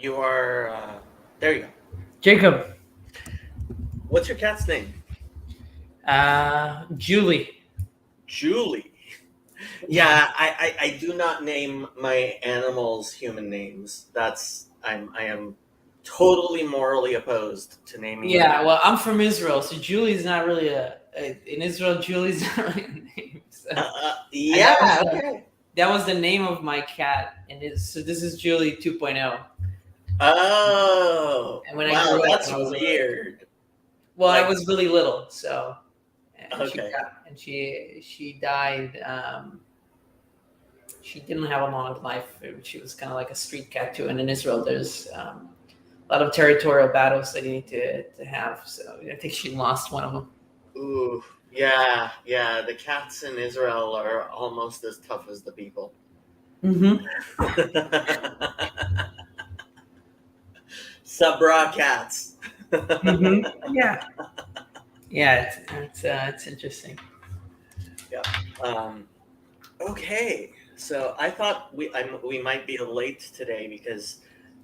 You are. There you go. Jacob. What's your cat's name? Julie. Julie. Yeah, I do not name my animals human names. I am totally morally opposed to naming my. Yeah, well, I'm from Israel, so Julie's not really in Israel. Julie's not really a name. So, and Yeah. Okay. that was the name of my cat, so this is Julie 2.0. Oh, And when I wow, grew up, that's and I was weird. I Like, was really little, so and okay. she died. She didn't have a long life. She was kind of like a street cat too. And in Israel, there's a lot of territorial battles that you need to have. So I think she lost one of them. Ooh, yeah, yeah. The cats in Israel are almost as tough as the people. Mm-hmm. Sabra cats. Mm-hmm. Yeah. Yeah, it's interesting. Yeah. Um, okay. So I thought we might be late today because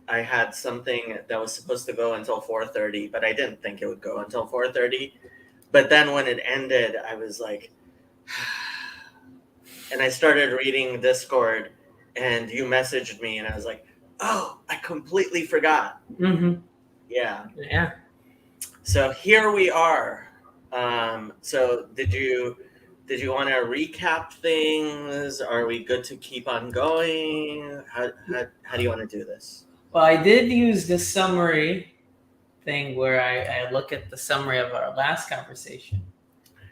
I had something that was supposed to go until 4:30, but I didn't think it would go until 4:30. But then when it ended, I was like, and I started reading Discord, and you messaged me, and I was like, oh, I completely forgot. Mm-hmm. Yeah. Yeah. So here we are. So did you want to recap things? Are we good to keep on going? How do you want to do this? Well, I did use the summary thing where I look at the summary of our last conversation.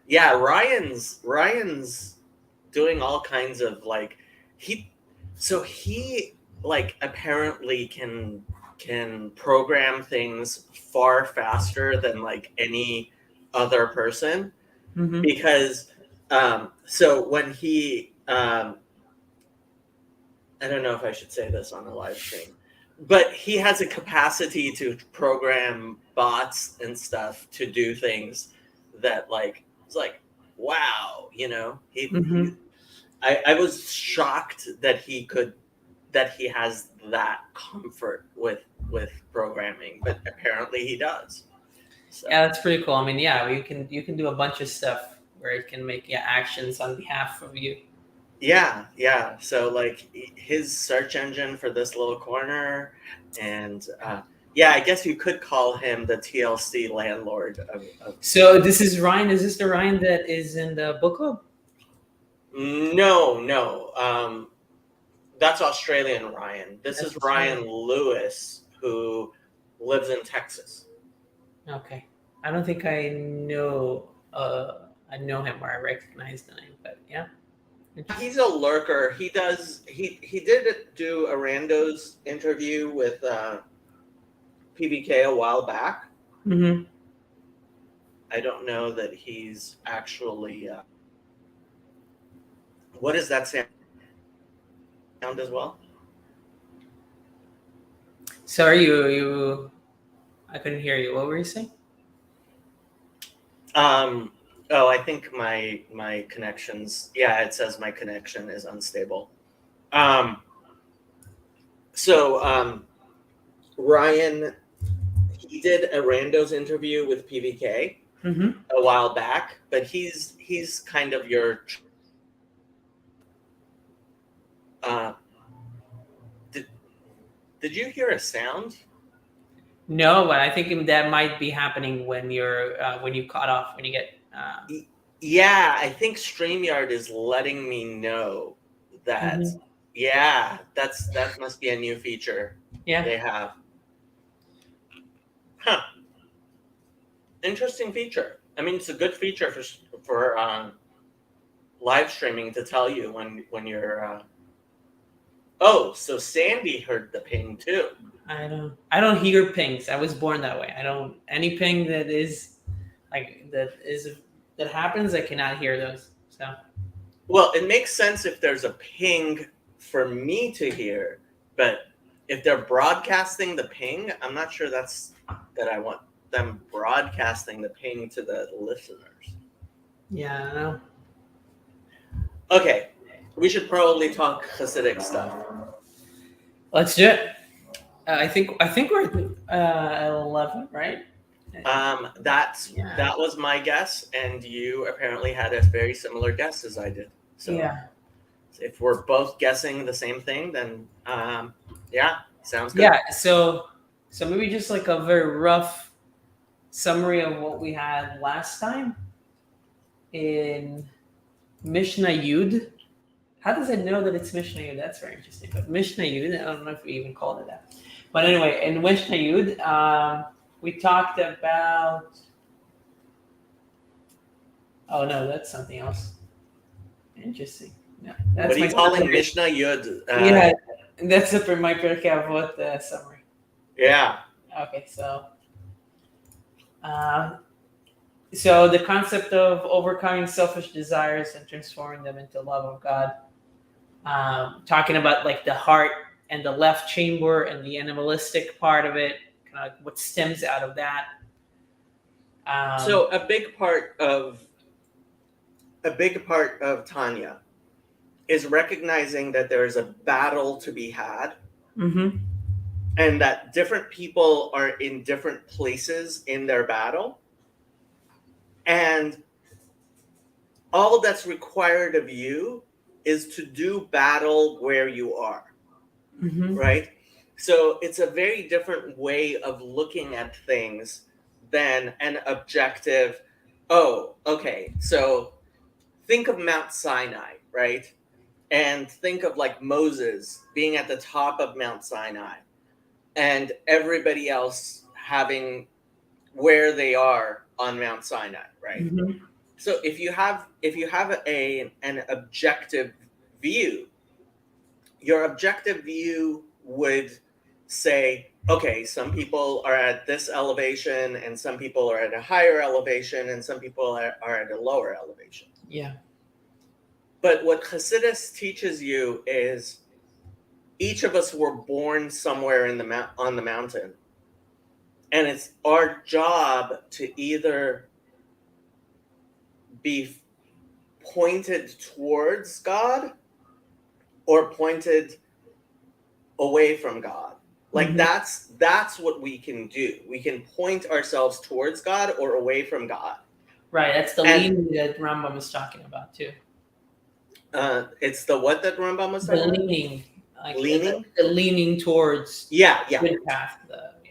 Yeah, Ryan's doing all kinds of like he he like apparently can program things far faster than like any other person Mm-hmm. because so when he I don't know if I should say this on a live stream, but he has a capacity to program bots and stuff to do things that like it's like wow, he Mm-hmm. I was shocked that he has that comfort with programming, but apparently he does. So Yeah, that's pretty cool. I mean, yeah, you can do a bunch of stuff where it can make actions on behalf of you. yeah. So like his search engine for this little corner, and yeah, I guess you could call him the TLC landlord of So this is Ryan. Is this the Ryan that is in the book club? no. That's Australian Ryan. This That's is Australian. Ryan Lewis, who lives in Texas. Okay. I don't think I know him or I recognize the name, but yeah. He's a lurker. He did do a randos interview with PBK a while back. Mm-hmm. I don't know that he's actually. What does that sound as well? Sorry, I couldn't hear you. What were you saying? Oh, I think my connections. Yeah, it says my connection is unstable. Um, so Ryan, he did a randos interview with PBK Mm-hmm. a while back, but he's kind of your. Uh, did did you hear a sound? No, but I think that might be happening when when you cut off when you get. Yeah, I think StreamYard is letting me know that. Mhm. Yeah, that must be a new feature Yeah. they have. Huh. Interesting feature. I mean, it's a good feature for live streaming to tell you when you're. Oh, so Sandy heard the ping too. I don't hear pings. I was born that way. I don't any ping that happens. I cannot hear those. So Well, it makes sense if there's a ping for me to hear, but if they're broadcasting the ping, I'm not sure that I want them broadcasting the ping to the listeners. yeah, I know. Okay, we should probably talk Hasidic stuff. Let's do it. I think we're at 11, right? That Yeah. was my guess, and you apparently had a very similar guess as I did. So Yeah. if we're both guessing the same thing, then yeah, sounds good. Yeah. So maybe just like a very rough summary of what we had last time in Mishnah Yud. How does it know that it's Mishnah Yud? That's very interesting. But Mishnah Yud, I don't know if we even called it that. But anyway, in Mishnah Yud, we talked about. Oh no, that's something else. Interesting. No, What that's are my you calling summary. Mishnah Yud? Yeah, that's it for my Pirkei Avot summary. Yeah. Okay, uh, so the concept of overcoming selfish desires and transforming them into love of God. Talking about like the heart and the left chamber and the animalistic part of it, kind of like what stems out of that. So a big part of Tanya is recognizing that there is a battle to be had, Mm-hmm. and that different people are in different places in their battle, and all that's required of you is to do battle where you are, Mm-hmm. right? So it's a very different way of looking at things than an objective, oh, okay, so think of Mount Sinai, right? And think of like Moses being at the top of Mount Sinai and everybody else having where they are on Mount Sinai, right? Mm-hmm. So if you have an objective view, your objective view would say, okay, some people are at this elevation and some people are at a higher elevation and some people are at a lower elevation. Yeah. But what Hasidus teaches you is each of us were born somewhere in on the mountain, and it's our job to either be pointed towards God or pointed away from God. Like Mm-hmm. that's what we can do. We can point ourselves towards God or away from God. Right. That's the And leaning that Rambam is talking about too. it's the what that Rambam was The talking about? leaning, like Leaning? the leaning towards Yeah, yeah. good path.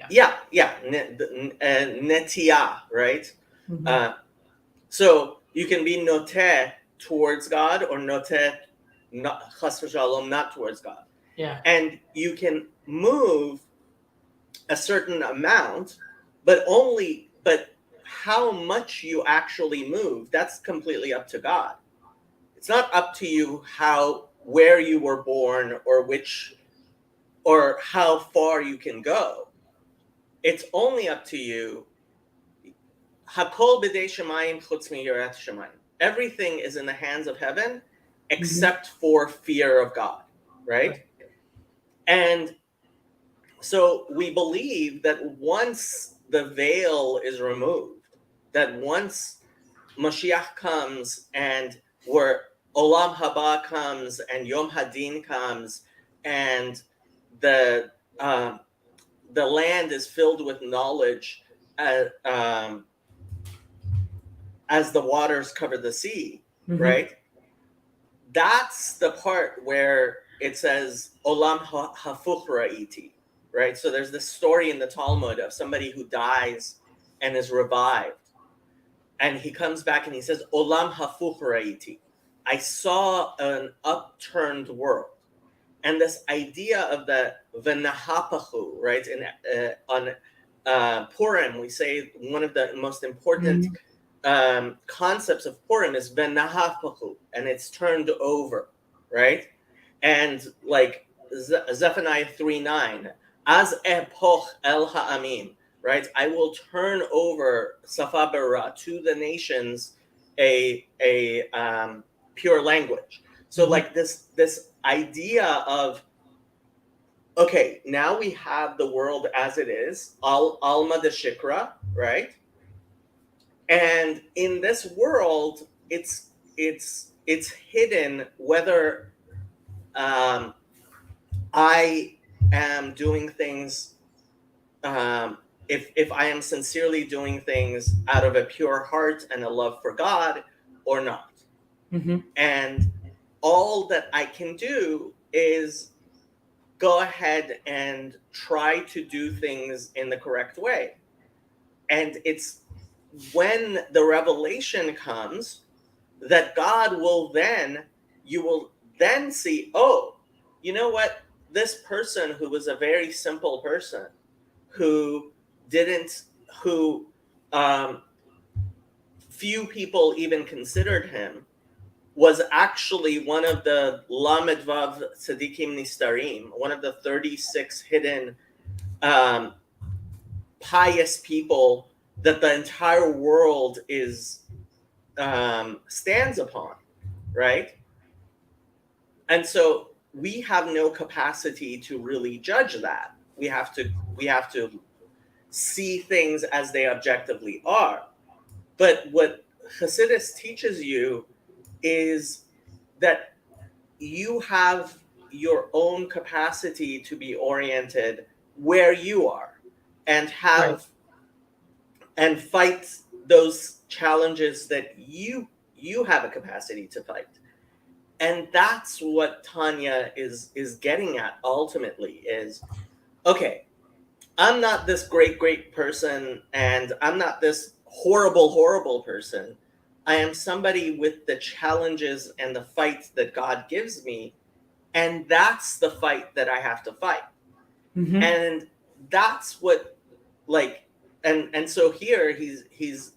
Yeah. Yeah. Netiyah, right? Mm-hmm. Uh, so you can be noteh towards God or noteh not chas v'shalom, not towards God. Yeah. And you can move a certain amount, but how much you actually move, that's completely up to God. It's not up to you where you were born or how far you can go. It's only up to you. Hakol b'dei shemayim chutz miyirat shemayim. Everything is in the hands of heaven except for fear of God, right? And so we believe that once the veil is removed, that once Mashiach comes and where Olam Haba comes and Yom Hadin comes and the um, the land is filled with knowledge as, as the waters cover the sea, Mm-hmm. right? That's the part where it says Olam Hafuch Ra'iti, right? So there's this story in the Talmud of somebody who dies and is revived. And he comes back and he says, Olam Hafuch Ra'iti. I saw an upturned world. And this idea of the V'nahapachu, right? On Purim, we say one of the most important concepts of Purim is V'nahapachu, and it's turned over, right? And like Zephaniah 3:9, Az epoch el ha'amim, right? I will turn over Safa Bara to the nations a pure language. So like this idea of, okay, now we have the world as it is, alma de shikra, right? And in this world, it's hidden whether I am doing things, um, if I am sincerely doing things out of a pure heart and a love for God or not. Mm-hmm. And all that I can do is go ahead and try to do things in the correct way. And it's when the revelation comes that God will then, you will then see, oh, you know what? This person who was a very simple person, who didn't, who um, few people even considered him, was actually one of the Lamed Vav Tzadikim Nistarim, one of the 36 hidden um, pious people that the entire world is stands upon, right? And so we have no capacity to really judge that. We have to see things as they objectively are. But what Hasidus teaches you is that you have your own capacity to be oriented where you are and Right. have and fight those challenges that you have a capacity to fight. And that's what Tanya is getting at ultimately is, okay, I'm not this great person and I'm not this horrible person. I am somebody with the challenges and the fights that God gives me, and that's the fight that I have to fight. Mm-hmm. And that's what, like, and so here he's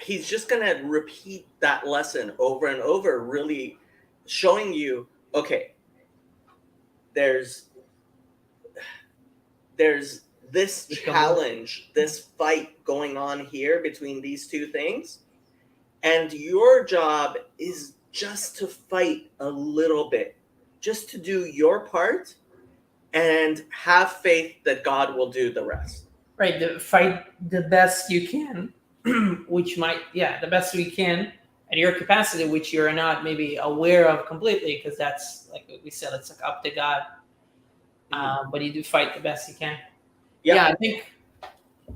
just going to repeat that lesson over and over, really showing you, okay, there's there's this challenge, this fight going on here between these two things, and your job is just to fight a little bit, just to do your part and have faith that God will do the rest. Right. The fight the best you can, which might, yeah, the best we can at your capacity, which you're not maybe aware of completely, because that's like we said, it's like up to God. But you do fight the best you can. Yeah, Yeah. I think.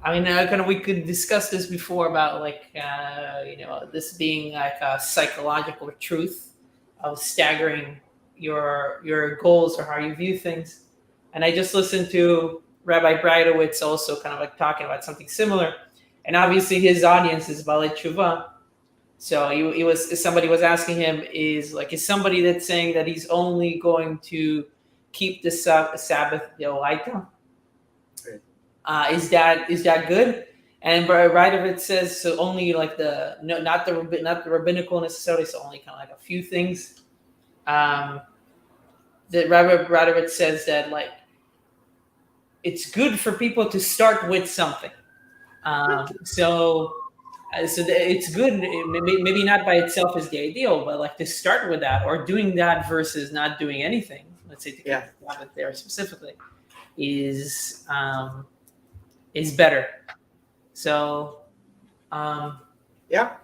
I mean, kind of, we could discuss this before about like this being like a psychological truth of staggering your goals or how you view things. And I just listened to Rabbi Breidowitz also kind of like talking about something similar. And obviously his audience is Balei Tshuva. So he was, somebody was asking him, is somebody that's saying that he's only going to keep the Sabbath Deoraita? Is that good? And right of it says so only like the no, not the rabbinical necessarily, so only kind of like a few things. Um, that Rabbi Radovitz says that like it's good for people to start with something. It's good. Maybe not by itself is the ideal, but like to start with that or doing that versus not doing anything. Let's say to keep Yeah. the Sabbath there specifically is is better. So Yeah.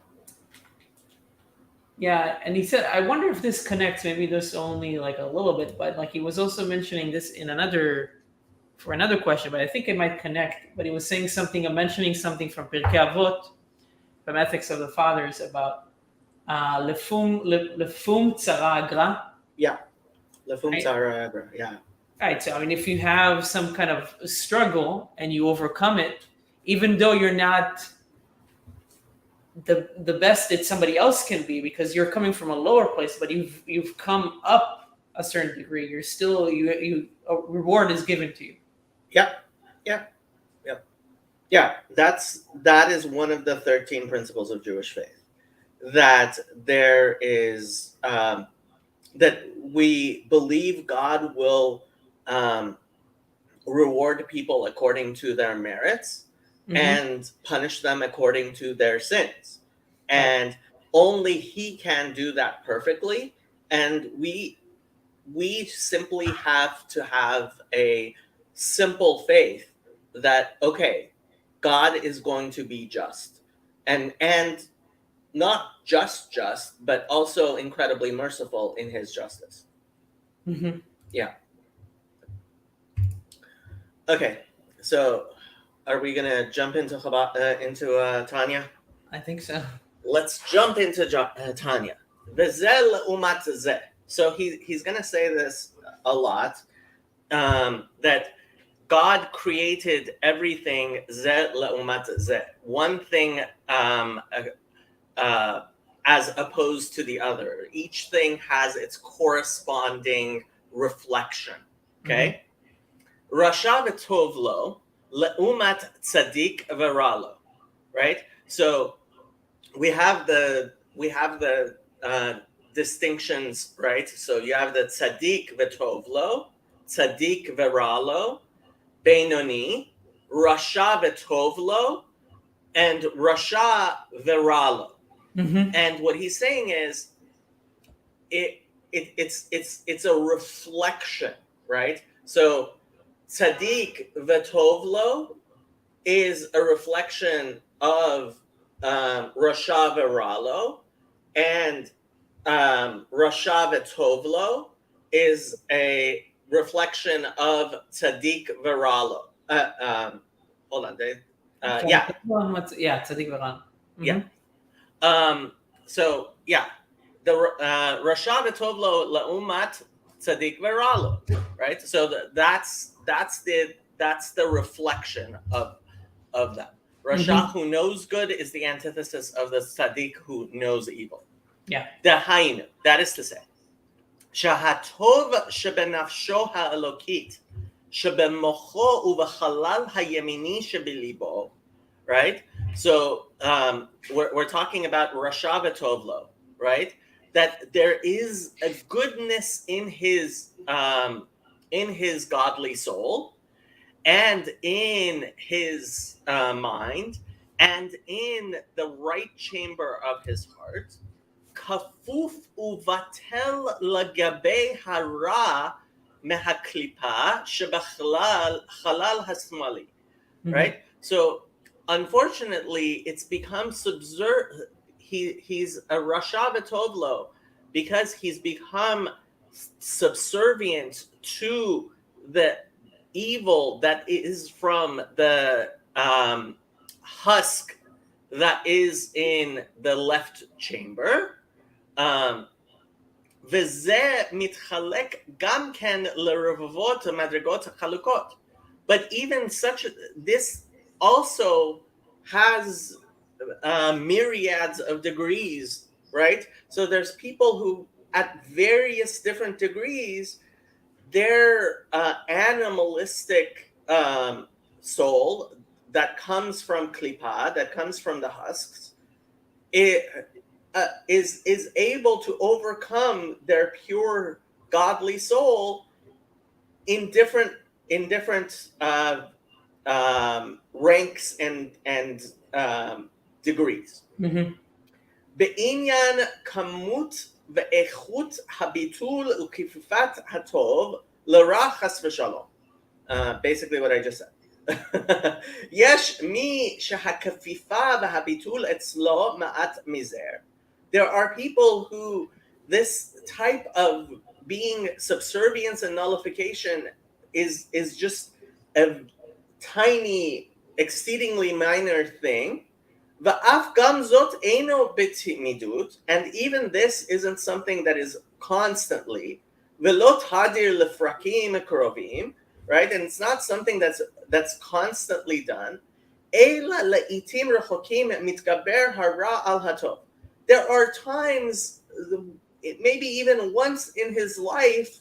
yeah, and he said, I wonder if this connects. Maybe this only like a little bit, but like he was also mentioning this in another question, but I think it might connect. But he was saying something, mentioning something from Pirkei Avot, from Ethics of the Fathers, about lefum tzara agra. Yeah. Lefum Right? tzara agra. Yeah. Right. So I mean, if you have some kind of struggle and you overcome it, even though you're not the best that somebody else can be, because you're coming from a lower place, but you've come up a certain degree, you're still you a reward is given to you. Yeah. Yeah. Yeah. Yeah. That is one of the 13 principles of Jewish faith. That there is that we believe God will um, reward people according to their merits Mm-hmm. and punish them according to their sins. Right. And only he can do that perfectly. And we simply have to have a simple faith that, okay, God is going to be just. And not just, but also incredibly merciful in his justice. Mm-hmm. Yeah. Okay, so are we gonna jump into Tanya? I think so. Let's jump into Tanya. V'zel umat zeh. So he's gonna say this a lot. That God created everything zeh leumat zeh. One thing uh, as opposed to the other. Each thing has its corresponding reflection. Okay. Rasha v'tovlo leumat tzadik v'ralo. Right. So we have the distinctions, right? So you have the tzaddik v'tovlo, tzaddik v'ralo, Benoni, Rasha v'tovlo, and Rasha v'ralo. And what he's saying is, it's a reflection, right? So tzaddik v'tovlo is a reflection of Rasha v'ralo, and Rasha v'tovlo is a reflection of tzaddik v'ralo. Hold on, Dave. Yeah. Yeah, tzaddik v'ralo. Yeah. So yeah, the Rasha v'tovlo la'umat tzaddik v'ralo, right? So that's the reflection of that. Rasha who knows good is the antithesis of the tzaddik who knows evil. Yeah. Dahainu, that is to say, shahatov shebenafsho ha'elokit shebemocho uv'chalal hayemini shebelibo. Right? So we're talking about Rasha v'tovlo, right? That there is a goodness in his godly soul, and in his mind, and in the right chamber of his heart. Kafuf uvatel lagabe hara mehaklipa shebachalal hasmali. Right? So unfortunately, it's become he's a Rasha v'tovlo because he's become subservient to the evil that is from the husk that is in the left chamber. V'zeh mitchalek gam ken lerevavot madrigot chalukot. But even this also has myriads of degrees, right? So there's people who, at various different degrees, their animalistic soul that comes from klipa, that comes from the husks, is able to overcome their pure godly soul in different ranks and degrees. Be'inyan kamut ve'echut habitul ukififat hatov l'ra chas v'shalom. Basically what I just said. Yesh mi shehakafifa v'habitul etzlo ma'at mizer. There are people who this type of being subservience and nullification is just a tiny, exceedingly minor thing. Va'af gam zot eino b'timidut, and even this isn't something that is constantly. Velot hadir lefrakim krovim, right? And it's not something that's constantly done. Eila le'itim rechokim mitgaber hara al hatov. There are times, maybe even once in his life,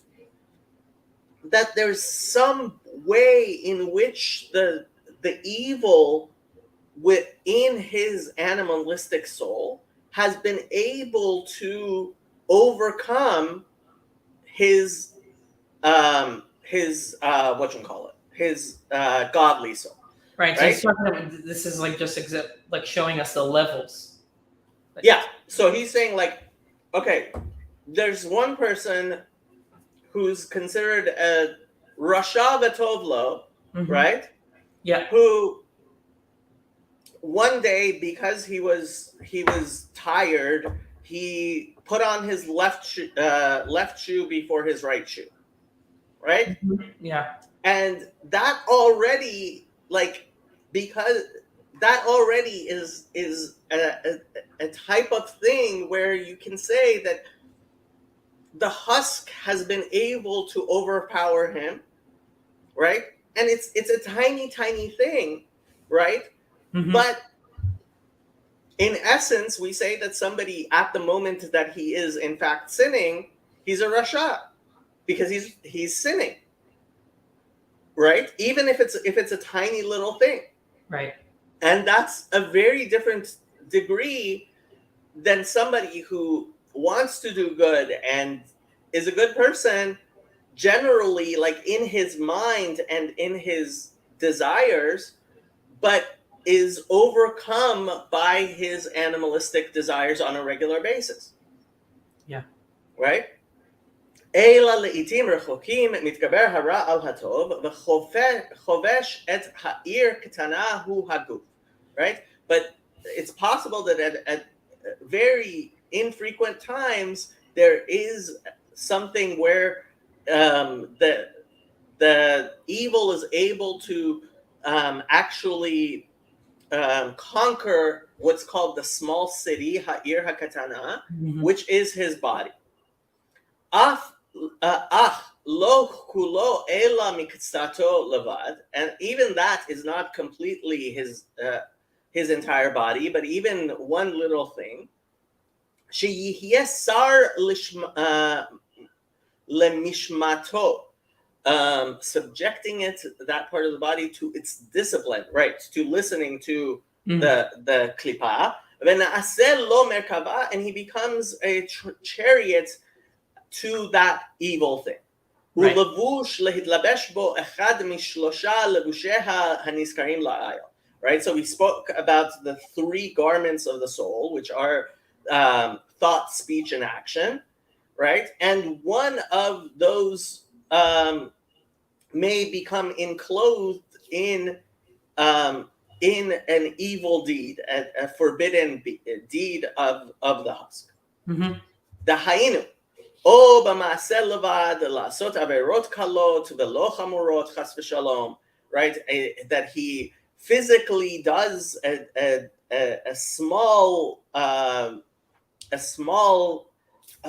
that there's some way in which the evil within his animalistic soul has been able to overcome his his godly soul. Right. So he's talking about, this is like just like showing us the levels. Yeah. So he's saying, like, okay, there's one person who's considered a Rasha v'tovlo, right? Yeah. Who one day, because he was tired, he put on his left shoe before his right shoe, right? Yeah. And that already, like, because that already is a type of thing where you can say that the husk has been able to overpower him, right? And it's a tiny thing, right? But in essence, we say that somebody at the moment that he is in fact sinning, he's a rasha because he's sinning, right? Even if it's a tiny little thing, Right. and that's a very different degree than somebody who wants to do good and is a good person generally, like in his mind and in his desires, but is overcome by his animalistic desires on a regular basis. Yeah. Right? אלא לעתים רחוקים מתגבר הרע על הטוב וחובש את העיר קטנה הוא הגוף. Right? But it's possible that at very infrequent times there is something where the evil is able to actually conquer what's called the small city, Ha'ir HaKatana, which is his body. Lo kulo ela mikstato levad, and even that is not completely his entire body, but even one little thing. Sheyihyeh sar lemishmato, subjecting it, that part of the body, to its discipline, right? To listening to the klipa. Lo merkava, and he becomes a chariot to that evil thing. Right. Right? So we spoke about the three garments of the soul, which are thought, speech, and action, right? And one of those may become enclosed in an evil deed, a forbidden deed of the husk. The hainu. או במעשה לבד לעשות עבירות קלות ולא חמורות חס ושלום, right? That he physically does a small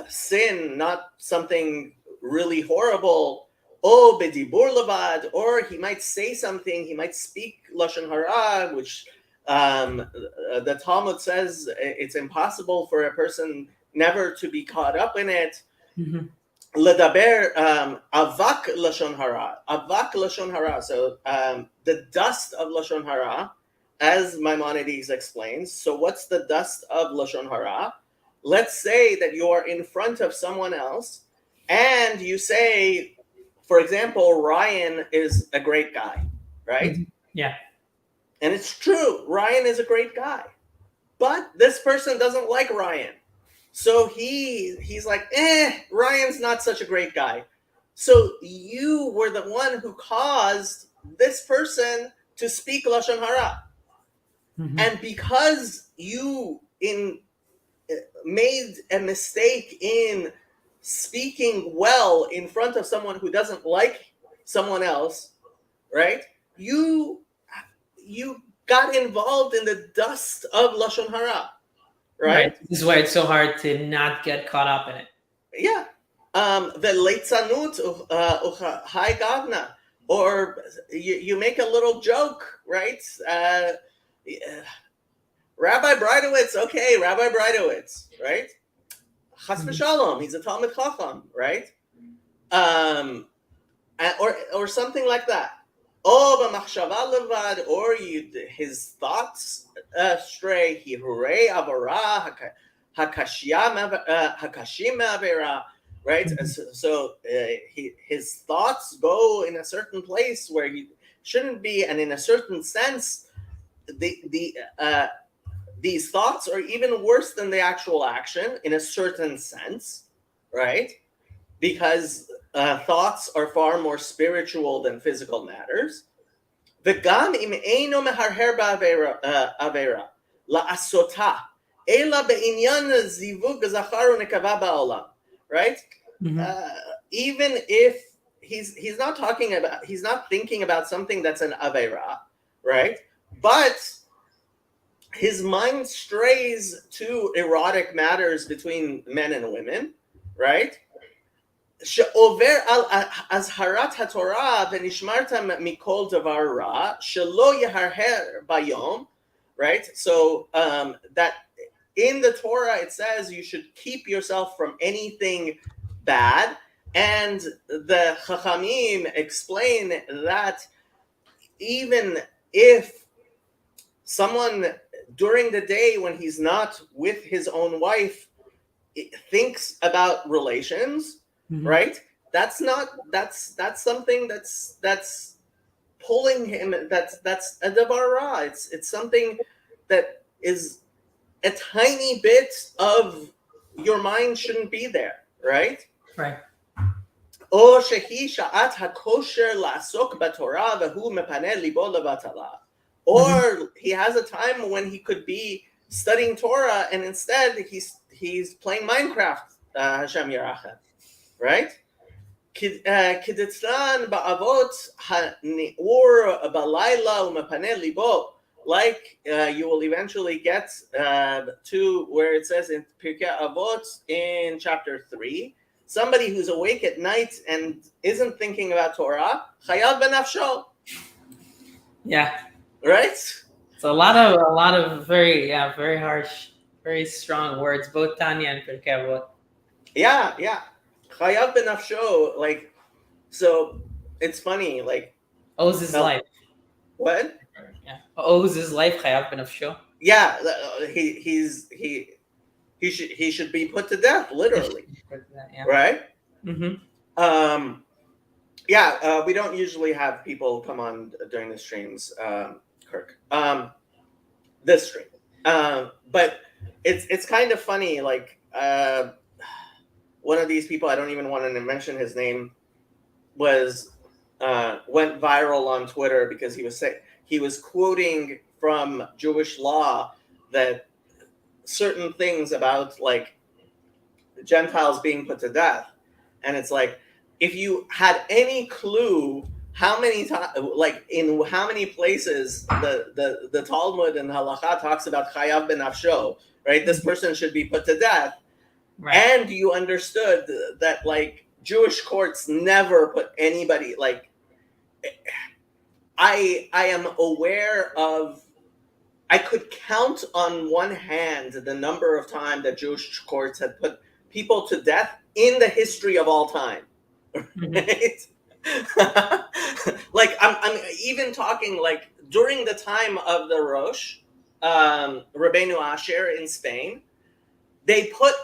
sin, not something really horrible. או בדיבור לבד, or he might say something, he might speak lashon hara, which the Talmud says it's impossible for a person never to be caught up in it. Ledaber avak lashon hara, avak lashon hara. So the dust of lashon hara, as Maimonides explains. So what's the dust of lashon hara? Let's say that you are in front of someone else, and you say, for example, Ryan is a great guy, right? Yeah. And it's true, Ryan is a great guy, but this person doesn't like Ryan. So he's like, Ryan's not such a great guy. So you were the one who caused this person to speak lashon hara, and because you made a mistake in speaking well in front of someone who doesn't like someone else, right? You got involved in the dust of lashon hara. Right? This is why it's so hard to not get caught up in it. Yeah. The leitzanut high gavna, or you make a little joke, right? Rabbi Breidowitz, okay, Rabbi Breidowitz, right? Chas v'shalom, he's a Talmid Chacham, right? Or something like that. Oh, b'machshava levad, or his thoughts stray. Hirurei avara hakashim avera, right? So his thoughts go in a certain place where he shouldn't be, and in a certain sense, these thoughts are even worse than the actual action in a certain sense, right? Because thoughts are far more spiritual than physical matters. V'gam im eino meharher ba'avera la'asota ela be'inyan zivug zachar u'nekava ba'olam, right? Even if he's not talking about, he's not thinking about something that's an aveira, right? But his mind strays to erotic matters between men and women, right? שעובר על אזהרת התורה ונשמרת מכל דבר רע שלא יהרהר ביום, right? So that in the Torah it says you should keep yourself from anything bad, and the Chachamim explain that even if someone during the day when he's not with his own wife thinks about relations, right? That's something that's pulling him. That's a davar. It's something that is a tiny bit of your mind shouldn't be there, right? Right. או שהיא שעת הכושר לעסוק בתורה והוא מפנה ליבו לבטלה. Or he has a time when he could be studying Torah and instead he's playing Minecraft, Hashem Yerachem, right? כדתלן באבות הנאור בלילה ומפנה ליבו. Like you will eventually get to where it says in Pirkei Avot in chapter 3, somebody who's awake at night and isn't thinking about Torah, chayav benafsho. Yeah. Right? It's a lot of very harsh, very strong words, both Tanya and Pirkei Avot. Yeah. Chayav benafsho, like, so it's funny, like, owes his life. What? Yeah. Owes his life, chayav benafsho. Yeah, he should be put to death, literally. Yeah. Right? Mm-hmm. We don't usually have people come on during the streams, Kirk. This stream. But it's kind of funny, like one of these people, I don't even want to mention his name, went viral on Twitter because he was quoting from Jewish law that certain things about like Gentiles being put to death, and it's like, if you had any clue how many times, like in how many places the Talmud and Halacha talks about chayav benafsho, right? This person should be put to death, right. And you understood that like Jewish courts never put anybody, like, I am aware of, I could count on one hand the number of times that Jewish courts had put people to death in the history of all time. Right? Like I'm even talking like during the time of the Rosh, Rabbeinu Asher in Spain, they put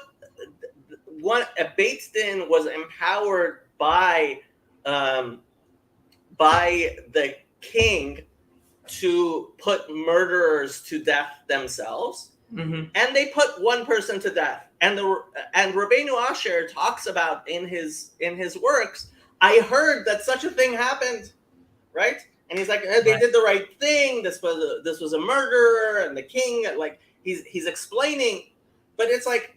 a Beit Din was empowered by the king to put murderers to death themselves, and they put one person to death. And Rabbeinu Asher talks about in his works, I heard that such a thing happened, right? And he's like, they did the right thing. This was a murderer, and the king, like he's explaining, but it's like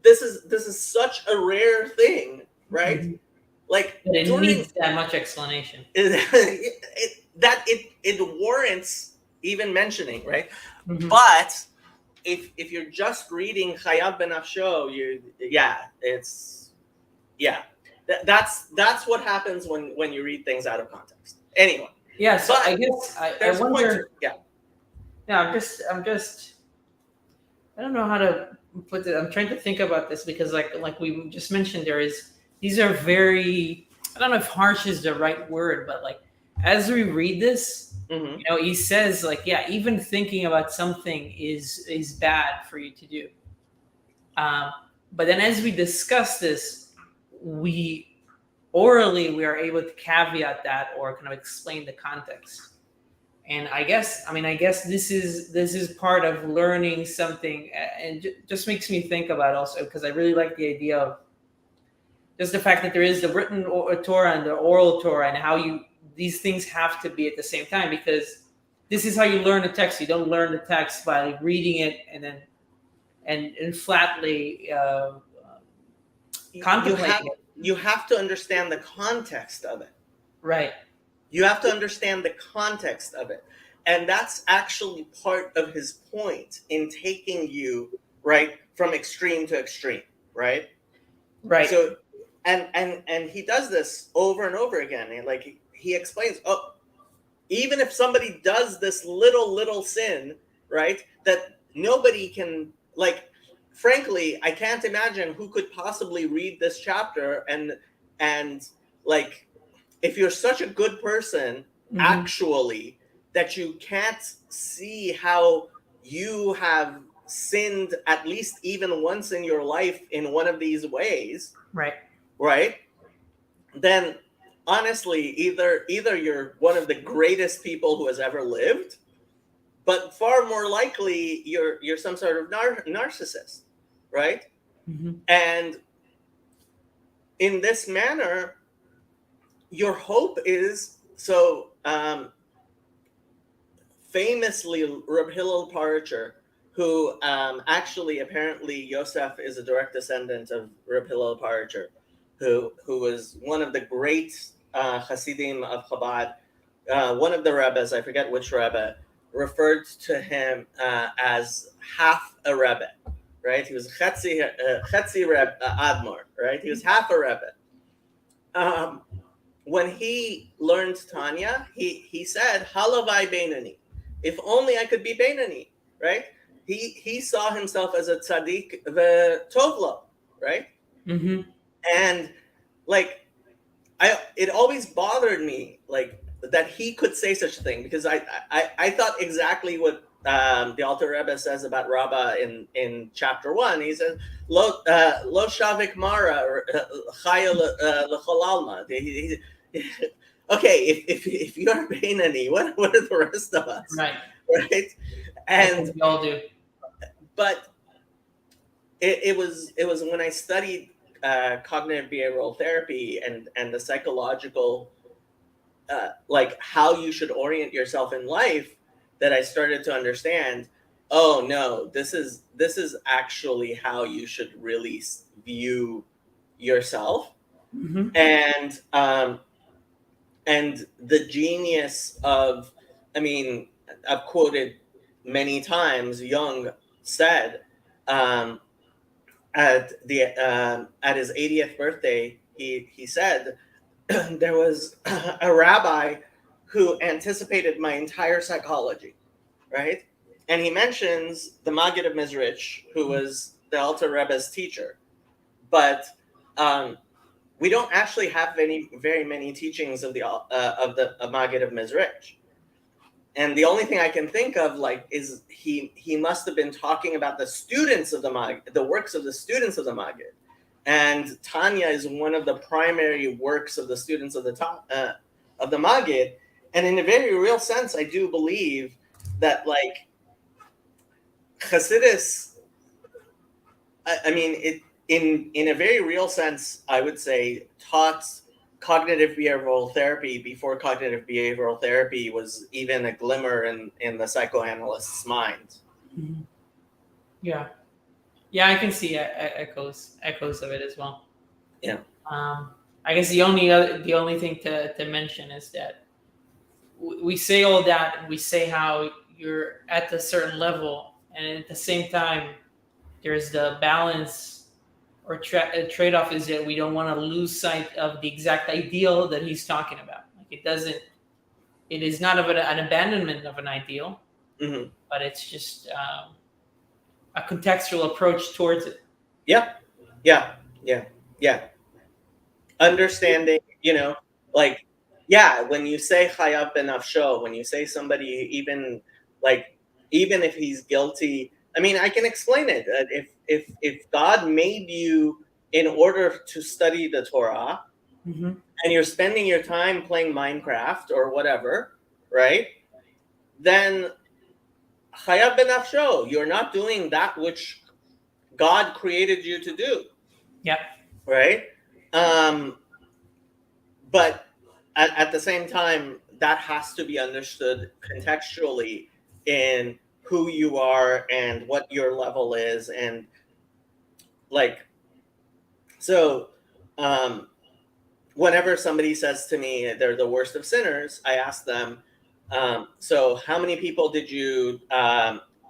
this is such a rare thing, right? Like but it needs that much explanation. It warrants even mentioning, right? But if you're just reading Chayav Benafsho, that's what happens when you read things out of context. Anyway. Yeah, so I guess I wonder. Yeah, I'm just I don't know how to put it. I'm trying to think about this because like we just mentioned, these are very, I don't know if harsh is the right word, but like as we read this, you know, he says like, yeah, even thinking about something is bad for you to do. But then as we discuss this, we are able to caveat that or kind of explain the context. And I guess this is part of learning something, and just makes me think about also, because I really like the idea of just the fact that there is the written Torah and the oral Torah, and how these things have to be at the same time, because this is how you learn the text. You don't learn the text by reading it and then and flatly contemplating it. you have to understand the context of it. Right. You have to understand the context of it. And that's actually part of his point in taking you, right, from extreme to extreme, right? Right. So and he does this over and over again. And like he explains, oh, even if somebody does this little sin, right, that nobody can, like, frankly, I can't imagine who could possibly read this chapter and like, if you're such a good person, actually, that you can't see how you have sinned at least even once in your life in one of these ways, Right. right? Then honestly, either you're one of the greatest people who has ever lived, but far more likely you're some sort of narcissist, right? And in this manner, your hope is so famously Reb Hillel Parcher, who actually apparently Yosef is a direct descendant of Reb Hillel Parcher, who was one of the great Hasidim of Chabad. One of the rabbis, I forget which rabbi, referred to him as half a rabbi, right? He was Chetzi Reb Admor, right? He was half a rabbi. When he learned Tanya, he said, Halavai Beinani. If only I could be Beinani, right? He saw himself as a tzaddik v'tovlo, right? And like, it always bothered me, like, that he could say such a thing, because I thought exactly what the Alter Rebbe says about Rabbah in chapter 1. He says, Lo shavik mara chaya l'chol alma. Okay, if you're Beinani, what are the rest of us? Right. Right? And we all do. But it was when I studied cognitive behavioral therapy and the psychological like how you should orient yourself in life, that I started to understand, oh no, this is actually how you should really view yourself. And the genius of, I mean, I've quoted many times, Jung said at his 80th birthday, he said, there was a rabbi who anticipated my entire psychology, right? And he mentions the Maggid of Mizrich, who was the Alter Rebbe's teacher. But we don't actually have very many teachings of the Maggid of Mizrich. And the only thing I can think of, like, is he must have been talking about the students of the Maggid, the works of the students of the Maggid. And Tanya is one of the primary works of the students of the Maggid. And in a very real sense, I do believe that, like, Hasidus, I mean, it in a very real sense, I would say, taught cognitive behavioral therapy before cognitive behavioral therapy was even a glimmer in the psychoanalyst's mind. Yeah. Yeah, I can see echoes of it as well. Yeah. I guess the only thing to mention is that we say all that, and we say how you're at a certain level, and at the same time, there's the balance or trade-off is that we don't want to lose sight of the exact ideal that he's talking about. Like, it is not an abandonment of an ideal, but it's just a contextual approach towards it. Yeah. Understanding, like, yeah, when you say chayav benafsho, when you say somebody, even if he's guilty, I mean, I can explain it. If God made you in order to study the Torah, and you're spending your time playing Minecraft or whatever, right? Then chayav benafsho, you're not doing that which God created you to do. Yeah. Right? But at the same time, that has to be understood contextually in who you are and what your level is. And like, so whenever somebody says to me they're the worst of sinners, I ask them, so how many people did you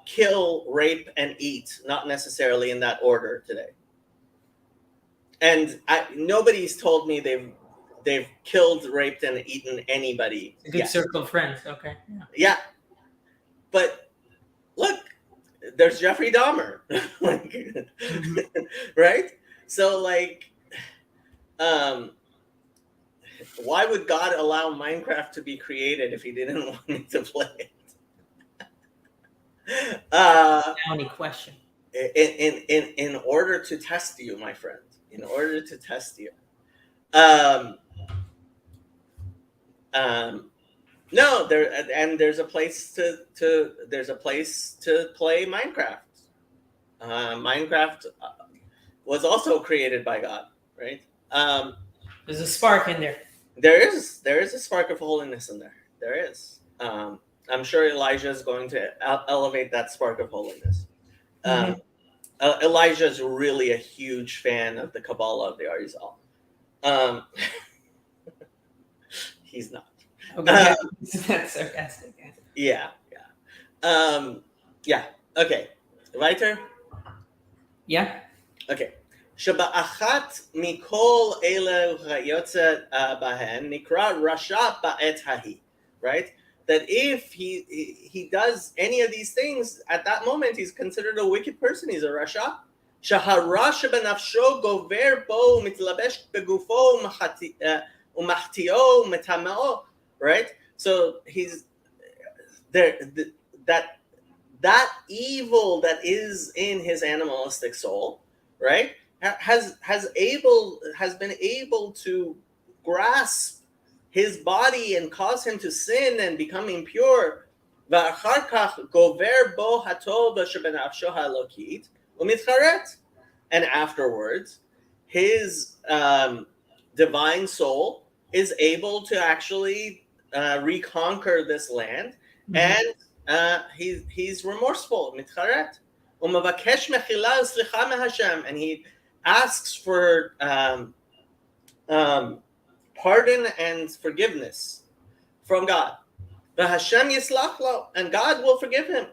kill, rape, and eat? Not necessarily in that order today. And nobody's told me they've killed, raped, and eaten anybody. A good circle of friends. Okay. Yeah. But look, there's Jeffrey Dahmer. Right? So why would God allow Minecraft to be created if he didn't want me to play it? Now any question? In order to test you, my friend. In order to test you. No, there's a place to play Minecraft. Minecraft was also created by God, right? There's a spark in there. There is a spark of holiness in there. There is. I'm sure Elijah is going to elevate that spark of holiness. Elijah is really a huge fan of the Kabbalah of the Arizal. He's not. Okay, that's sarcastic. Yeah. Okay. Weiter? Yeah. Okay. שבאחת מכל אלה היוצא בהן נקרא רשע בעת ההיא. Right? That if he does any of these things, at that moment he's considered a wicked person. He's a rasha. שהרע שבנפשו גובר בו ומתלבש בגופו ומחטיאו ומטמאו. Right? So he's there. That evil that is in his animalistic soul, right, has been able to grasp his body and cause him to sin and become impure. ואחר כך גובר בו הטוב שבנפשו האלוקית ומתחרט. And afterwards, his divine soul is able to actually reconquer this land, and he's remorseful, מתחרט. ומבקש מחילה וסליחה מהשם, and he asks for pardon and forgiveness from God. והשם יסלח לו, and God will forgive him.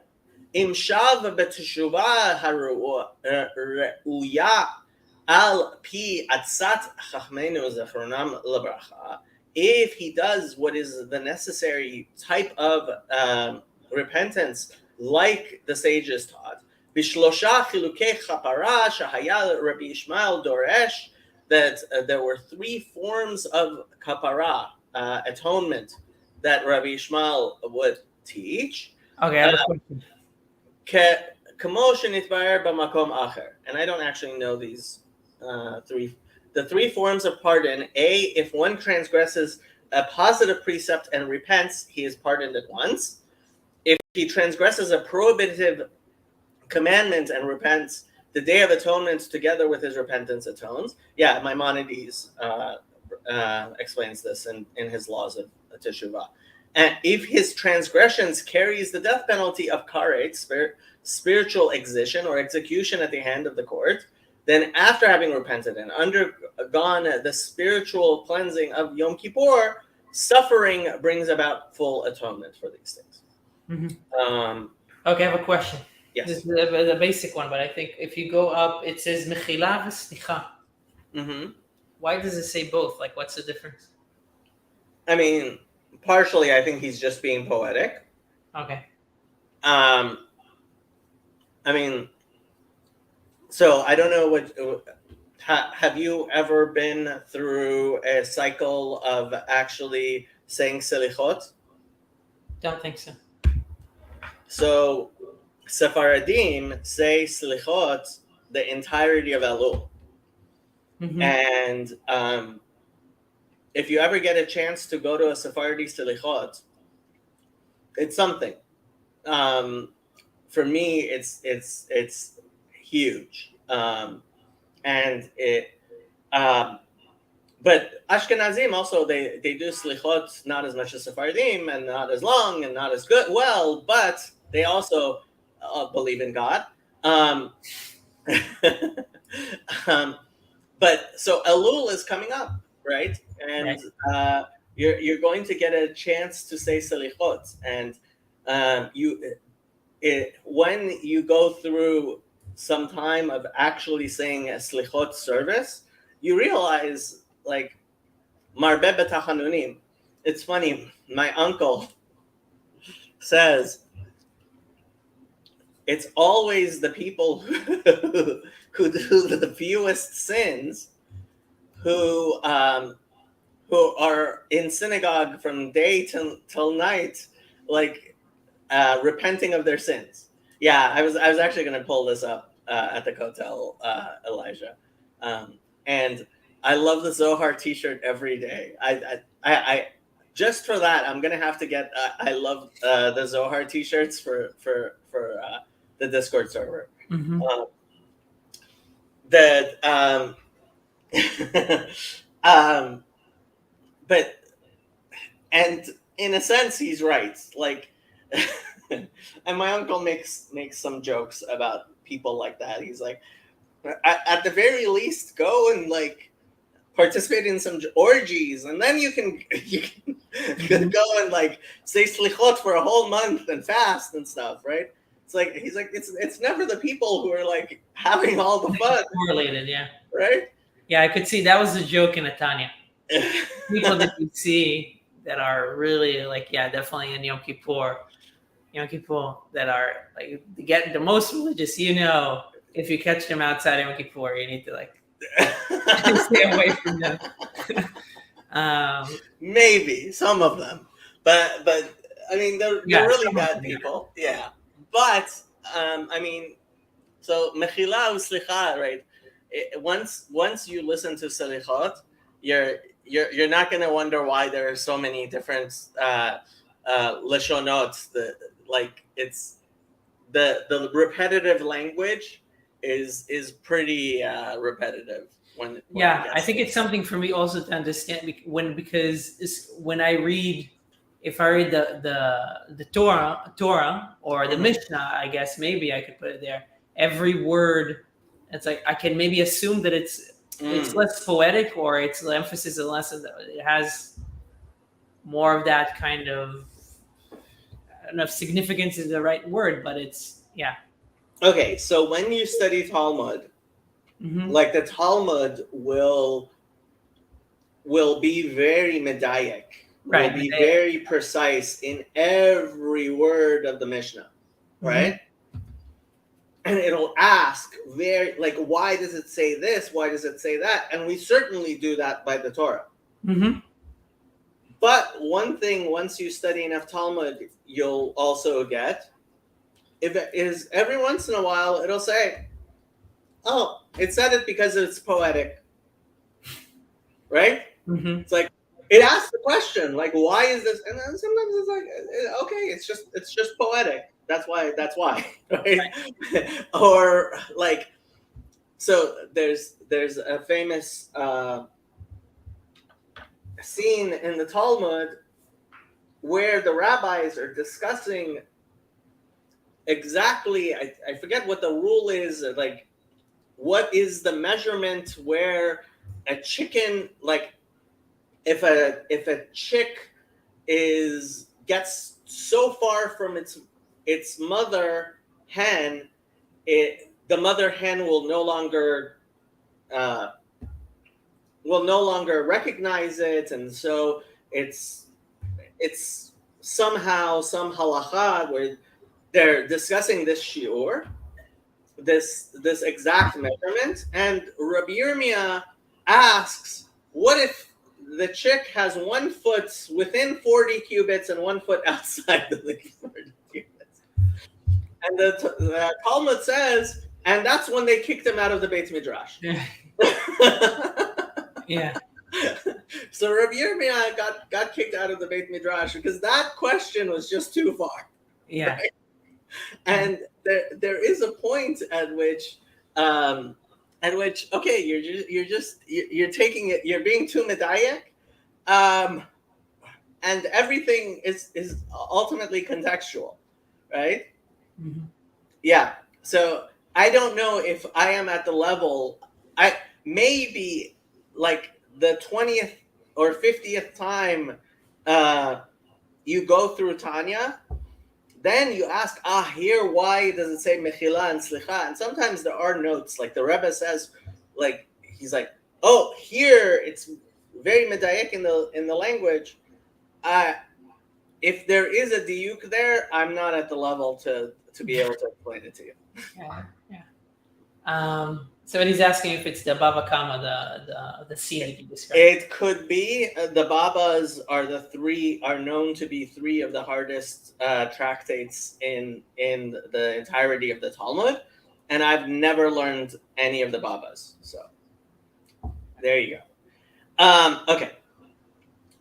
אם שב בתשובה הראויה על פי עצת חכמינו זכרונם לברכה, if he does what is the necessary type of repentance, like the sages taught, בשלושה חילוקי כפרה שהיה רבי ישמעאל דורש, that there were 3 forms of kapara, atonement, that Rabbi Yishmael would teach. Okay, I have a question. כמו שנתברר במקום אחר. And I don't actually know these 3. The 3 forms of pardon. A, if one transgresses a positive precept and repents, he is pardoned at once. If he transgresses a prohibitive commandment and repents, the Day of Atonement together with his repentance atones. Yeah, Maimonides explains this in his laws of Teshuvah. And if his transgressions carries the death penalty of karet, spiritual excision or execution at the hand of the court, then after having repented and undergone the spiritual cleansing of Yom Kippur, suffering brings about full atonement for these things. Okay, I have a question. Yes. This is the basic one, but I think if you go up, it says mechila v'slicha. Why does it say both? Like, what's the difference? I mean, partially, I think he's just being poetic. Okay. I mean, so I don't know what. Have you ever been through a cycle of actually saying selichot? Don't think so. So Sephardim say selichot the entirety of Elul. And if you ever get a chance to go to a Sephardi selichot, it's something. For me, it's huge, and it. But Ashkenazim also they do slichot not as much as Sephardim and not as long and not as good. Well, but they also but so Elul is coming up, right? And Right. you're going to get a chance to say selichot, and when you go through some time of actually saying a slichot service, you realize like marbe betachanunim. It's funny. My uncle says it's always the people who do the fewest sins who are in synagogue from day till night, like repenting of their sins. Yeah, I was actually going to pull this up at the Kotel, Elijah, and I love the Zohar T-shirt every day. I just for that I'm gonna have to get. I love the Zohar T-shirts for the Discord server. Mm-hmm. Uh, that um, but and in a sense he's right. Like, and my uncle makes some jokes about people like that. He's like, at the very least, go and like participate in some orgies, and then you can Mm-hmm. go and like say slichot for a whole month and fast and stuff, right? It's like he's like it's never the people who are like having all the fun, Correlated, yeah. right? Yeah, I could see that was a joke in a Tanya. People that you see that are really like, yeah, definitely in Yom Kippur. Young people that are like get the most religious, if you catch them outside Yom Kippur, you need to like stay away from them. Maybe some of them, but I mean they're Yeah, really some of bad them, yeah. people, yeah. But I mean, so mechila uslicha, right? Once you listen to selichot, you're not going to wonder why there are so many different lashonot. Like it's the repetitive language is pretty repetitive when it Yeah, I gets think to it's something for me also to understand when I read, if I read the Torah or the Mhm. Mishnah, I guess maybe I could put it there. Every word, it's like I can maybe assume that it's Mm. less poetic, or its emphasis is less. It has more of that kind of, I don't know if significance is the right word, but it's, yeah. Okay, so when you study Talmud, Hmm. like the Talmud will be very medayek, will Right. be very precise in every word of the Mishnah, Hmm. right? And it'll ask very like, why does it say this? Why does it say that? And we certainly do that by the Torah. Hmm. But one thing, once you study enough Talmud, you'll also get, if it is every once in a while, it'll say, "Oh, it said it because it's poetic," right? Hmm. It's like it asks the question, like, "Why is this?" And then sometimes it's like, "Okay, it's just poetic. That's why, right?" Right. Or like, so there's a famous scene in the Talmud where the rabbis are discussing exactly. I forget what the rule is. Like, what is the measurement where a chicken, like, if a chick gets so far from its mother hen, the mother hen uh, will no longer recognize it, and so it's it's somehow some halacha where they're discussing this shiur, this exact measurement, and Rabbi Yirmiyah asks, "What if the chick has 1 foot within 40 cubits and 1 foot outside of the 40 cubits?" And the Talmud says, and that's when they kicked him out of the Beit Midrash. Yeah. Yeah. So Rabbi Yirmiyah got kicked out of the Beit Midrash because that question was just too far, Yeah. right? And there is a point um, at which okay, you're taking it, you're being too medayek, um, and everything is ultimately contextual, right? Hmm. Yeah. So I don't know if I am at the level. I maybe like the 20th or 50th time you go through Tanya, then you ask, here, why does it say mechila and slicha? And sometimes there are notes, like the Rebbe says, like he's like, oh, here it's very medayek in the language. If there is a diuk there, I'm not at the level to be able to explain it to you. Yeah, yeah. Somebody's asking if it's the Baba Kama, the scene that you described. It could be. The Babas are known to be three of the hardest tractates in the entirety of the Talmud, and I've never learned any of the Babas. So there you go. Okay.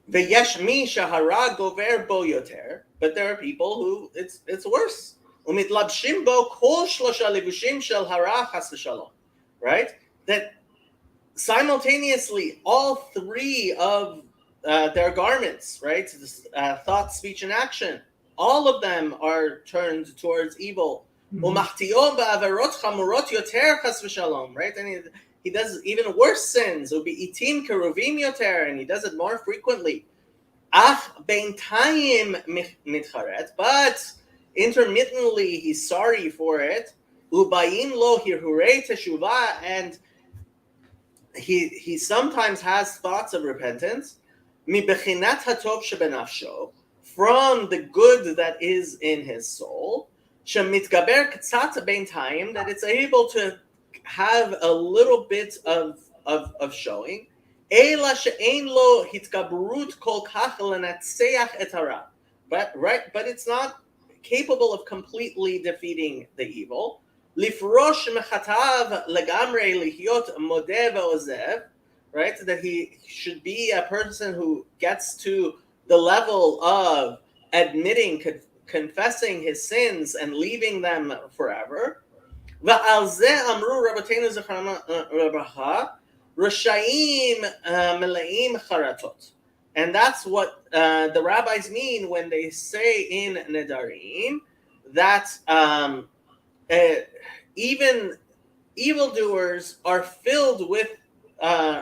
V'yesh mi shahara gover bo yoter, but there are people who it's worse. Umitlabshim bo kol shlosha levushim shel hara chas v'shalom. Right? That simultaneously all three of their garments, right? Thought, speech, and action, all of them are turned towards evil. Umachtiyon ba'averot chamurot yoter chas v'shalom. Right? And he does even worse sins. Ubi'itim keruvim yoter, and he does it more frequently. Ach beintayim mitcharet, but intermittently he's sorry for it. Ubayim lo hirhurei teshuvah, and he sometimes has thoughts of repentance. Mi bechinat hatov shebenafsho, from the good that is in his soul. Shemitgaber k'tzat beintayim, that it's able to have a little bit of showing. Ela she'ein lo hitgabrut kol kach lenatseach et hara. But it's not capable of completely defeating the evil. Lifrosh mechatav legamrei lihyot modeh ve'ozev, right? That he should be a person who gets to the level of admitting, confessing his sins and leaving them forever. Va'al zeh amru Rabbeinu Zechronam Levracha, Rashayim meleim charatot. And that's what the rabbis mean when they say in Nedarim that even evildoers are filled with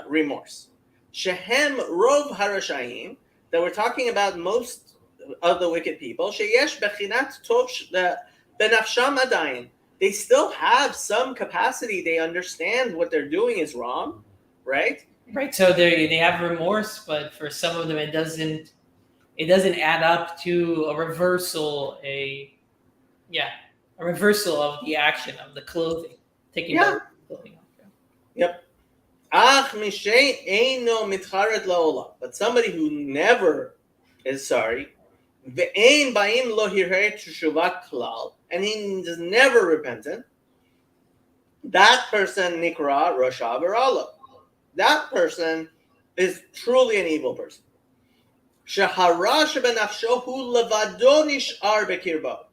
remorse. Shehem rov harashayim, that we're talking about most of the wicked people. Sheyesh bechinat tov benafsham adayin. They still have some capacity. They understand what they're doing is wrong, right? Right. So they have remorse, but for some of them it doesn't add up to a reversal of the action of the clothing, taking the clothing off. Yep. Ach mishay eino mitcharet laolam, but somebody who never is sorry, ve'ein ba'im lo hirei teshuvah klal, and he is never repentant. That person nikra rasha v'rala. That person is truly an evil person. Shehara shebenafsho hu levado nishar bekirbo.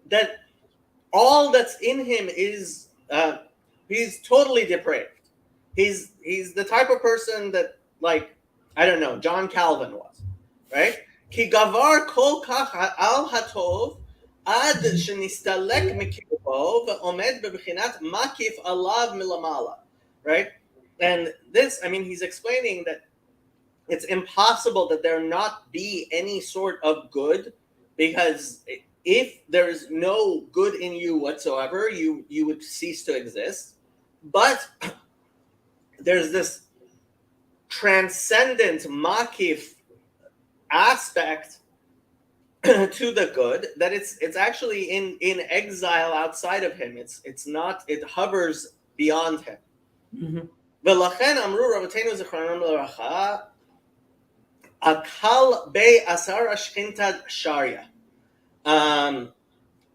That all that's in him is he's totally depraved. He's the type of person that, like, I don't know, John Calvin was, right? Ki gavar kol kach al hatov ad shenistalek mikirbo ve'omed bebechinat makif alav milamala, right? And this, I mean, he's explaining that it's impossible that there not be any sort of good, because if there's no good in you whatsoever, you would cease to exist. But there's this transcendent makif aspect to the good that it's actually in exile outside of him. It's not, it hovers beyond him. Mm-hmm. ולכן אמרו רבותינו זיכרונם לברכה, akal be asar ashkinta sharia.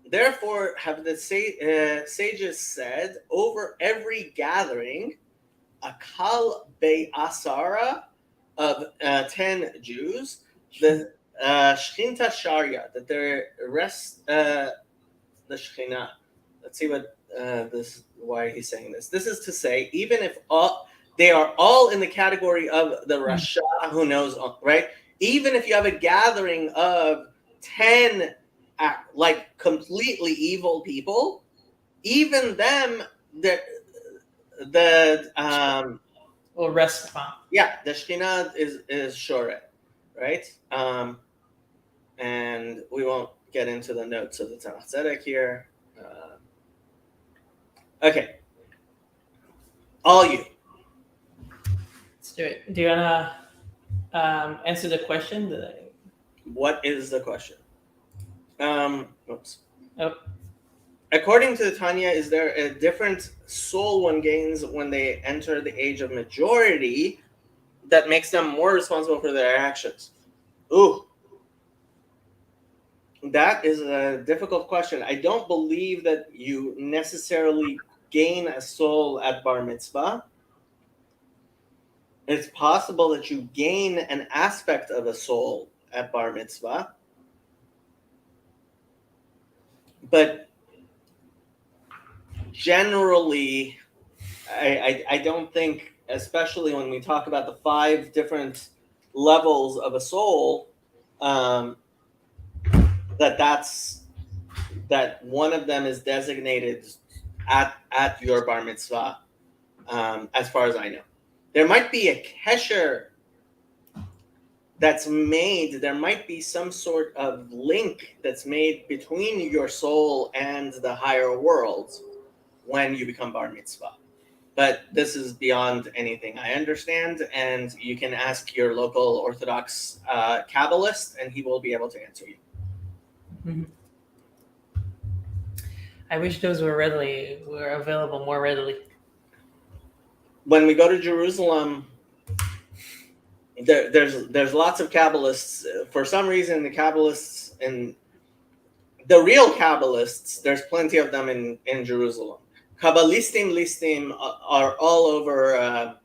Therefore, have the sages said, over every gathering, akal be asara of 10 Jews, the shkinta sharia, that there rests the shkina. Let's see what why he's saying this. This is to say, even if they are all in the category of the Rasha who knows, right? Even if you have a gathering of 10 like completely evil people, even them, Or rest upon. the Shekhinah is Shoret, right? And we won't get into the notes of the Tanakh Tzedek here. Okay, all you. Let's do it. Do you wanna answer the question? What is the question? Oops. Oh. According to the Tanya, is there a different soul one gains when they enter the age of majority that makes them more responsible for their actions? Ooh, that is a difficult question. I don't believe that you necessarily gain a soul at bar mitzvah. It's possible that you gain an aspect of a soul at bar mitzvah, but generally, I don't think, especially when we talk about the 5 different levels of a soul, that one of them is designated at your bar mitzvah, as far as I know. There might be a kesher that's made, there might be some sort of link that's made between your soul and the higher world when you become bar mitzvah. But this is beyond anything I understand, and you can ask your local Orthodox Kabbalist, and he will be able to answer you. Mm-hmm. I wish those were available more readily. When we go to Jerusalem, there's lots of Kabbalists. For some reason, the Kabbalists and the real Kabbalists, there's plenty of them in Jerusalem. Kabbalistim listim are all over.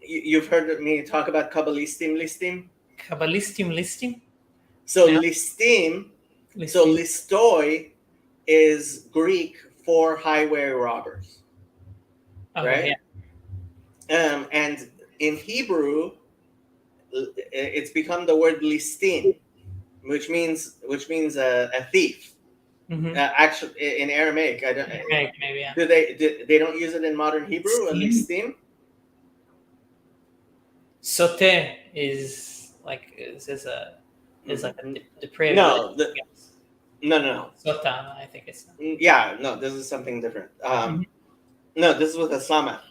You've heard me talk about Kabbalistim listim? Kabbalistim listim? So yeah. listim, so listoi is Greek for highway robbers. Right? Yeah. And in Hebrew, it's become the word listin, which means a thief. Mm-hmm. Actually, in Aramaic, I don't. Aramaic, maybe. Yeah. Do they don't use it in modern Hebrew? Listim. Sote is like a depraved. No, no. Sota, I think it's. Yeah, no. This is something different. No, this is with a samach.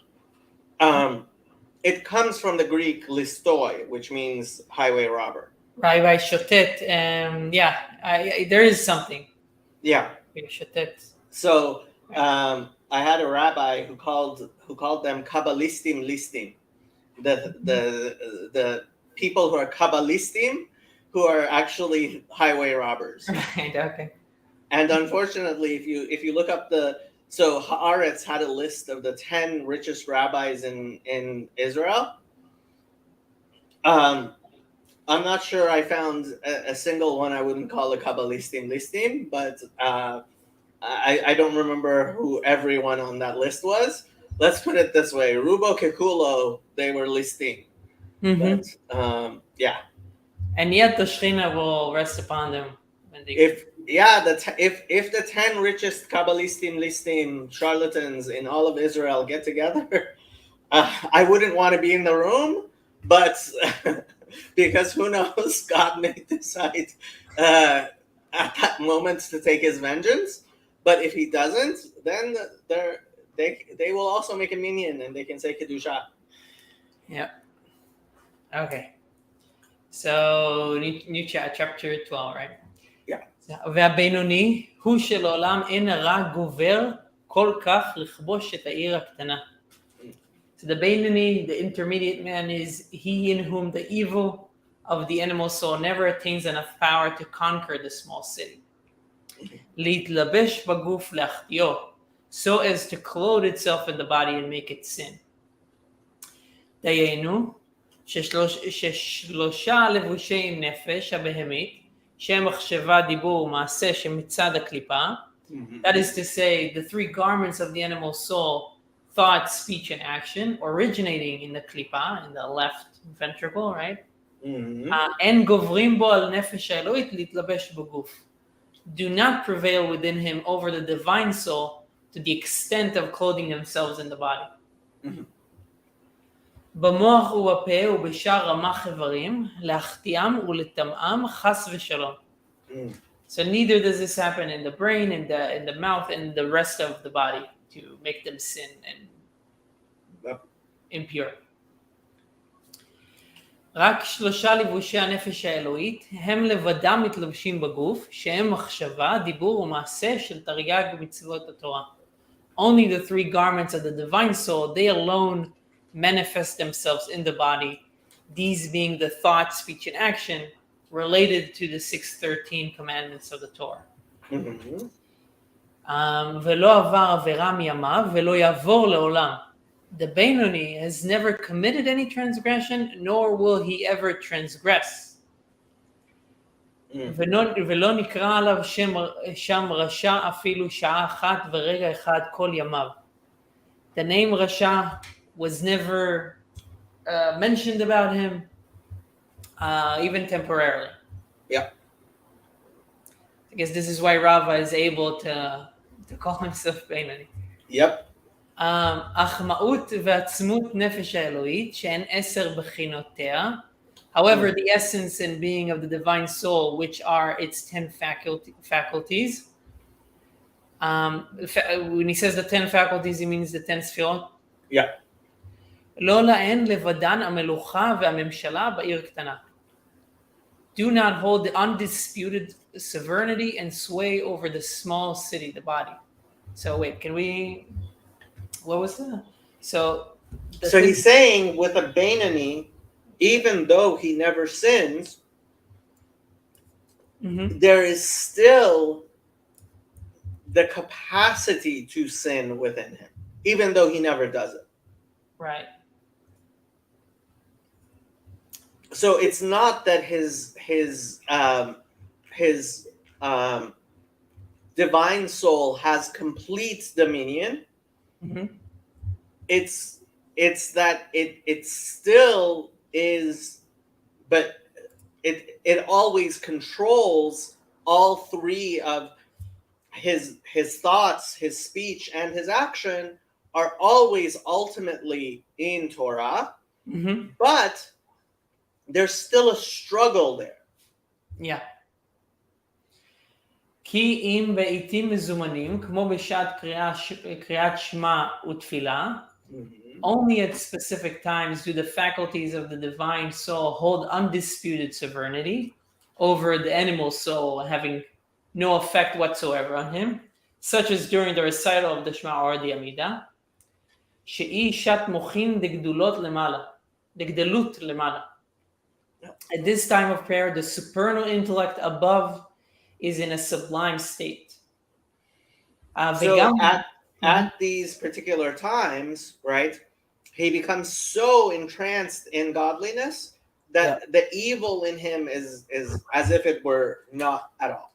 It comes from the Greek listoi, which means highway robber. Rabbi Shotet, there is something. Yeah. Shotet. So I had a rabbi who called them Kabbalistim listim, the people who are Kabbalistim, who are actually highway robbers. Right. Okay. And unfortunately, if you look up so Haaretz had a list of the 10 richest rabbis in Israel. I'm not sure I found a single one I wouldn't call a Kabbalistim listim, but I don't remember who everyone on that list was. Let's put it this way: Rubo Kekulo, they were listing. Mm-hmm. But yeah. And yet the Shekhinah will rest upon them when they. If the 10 richest Kabbalistim listim charlatans in all of Israel get together, I wouldn't want to be in the room, but because who knows, God may decide at that moment to take his vengeance. But if he doesn't, then they will also make a minyan and they can say Kedusha. Yeah. Okay. So new chapter 12, right? Yeah. והבינוני הוא שלעולם אין הרע גובר כל כך לכבוש את העיר הקטנה. So the Beinoni, the intermediate man, is he in whom the evil of the animal soul never attains enough power to conquer the small city. להתלבש בגוף להחטיאו, so as to clothe itself in the body and make it sin. דיינו, ששלושה לבושי נפש הבהמית, שהם מחשבה, דיבור ומעשה שמצד הקליפה, that is to say, the 3 garments of the animal soul, thought, speech, and action, originating in the klipa, in the left ventricle, right? And גוברים בו על נפש האלוהית להתלבש בגוף. Do not prevail within him over the divine soul to the extent of clothing themselves in the body. Mhm. במוח ובפה ובשאר רמ"ח איברים, להחטיאם ולטמאם חס ושלום. Mm. So neither does this happen in the brain, in the mouth, and the rest of the body to make them sin and Yep. impure. רק 3 לבושי הנפש האלוהית הם לבדם מתלבשים בגוף, שהם מחשבה, דיבור ומעשה של תרי"ג מצוות התורה. Only the 3 garments of the divine soul, they alone manifest themselves in the body, these being the thought, speech, and action related to the 613 commandments of the Torah. Mhm. ולא עבר עבירה מימיו ולא יעבור לעולם. The Benoni has never committed any transgression, nor will he ever transgress. ולא נקרא עליו שם רשע אפילו שעה אחת ורגע אחד כל ימיו. The name Rasha was never mentioned about him, even temporarily. Yeah. I guess this is why Rava is able to call himself Benoni. Yep. החמאות ועצמות נפש האלוהית שהן 10 בחינותיה. However, the essence and being of the divine soul, which are its 10 faculties. When he says the 10 faculties, he means the 10 ספירות. Yeah. לא להן לבדן המלוכה והממשלה בעיר קטנה. Do not hold the undisputed sovereignty and sway over the small city, the body. So wait, can we... What was that? So he's saying with a Benoni, even though he never sins, there is still the capacity to sin within him, even though he never does it. Right. So it's not that his divine soul has complete dominion. Mm-hmm. It's that it still is, but it always controls all 3 of his thoughts, his speech, and his action are always ultimately in Torah, but there's still a struggle there. Yeah. כי אם בעיתים מזומנים, כמו בשעת קריאת שמע ותפילה, only at specific times do the faculties of the divine soul hold undisputed sovereignty over the animal soul, having no effect whatsoever on him, such as during the recital of the Shema or the Amidah. שהיא שעת מוחין דגדלות למעלה. At this time of prayer, the supernal intellect above is in a sublime state. So at these particular times, right, he becomes so entranced in godliness that the evil in him is as if it were not at all.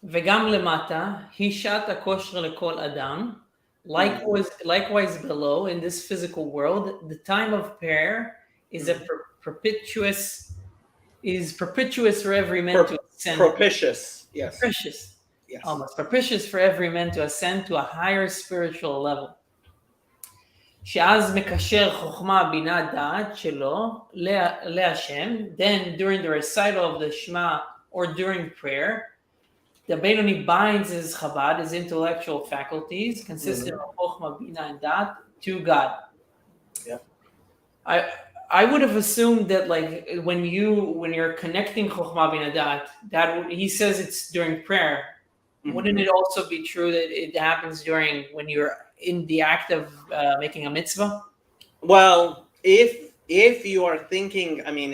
וגם למטה, היא שעת הכושר לכל אדם. Likewise below, in this physical world, the time of prayer is propitious for every man to ascend. Propitious, yes. Propitious. Yes. Almost propitious for every man to ascend to a higher spiritual level. שאז מקשר חוכמה בינה דעת שלו להשם. Then during the recital of the Shema or during prayer, the Benoni binds his chabad, his intellectual faculties, consisting of chokhmah, bina, and dat, to God. Yeah. I would have assumed that, like, when you're connecting chokhmah, bina, dat, that he says it's during prayer. Wouldn't it also be true that it happens when you're in the act of making a mitzvah? Well, if you are thinking, I mean,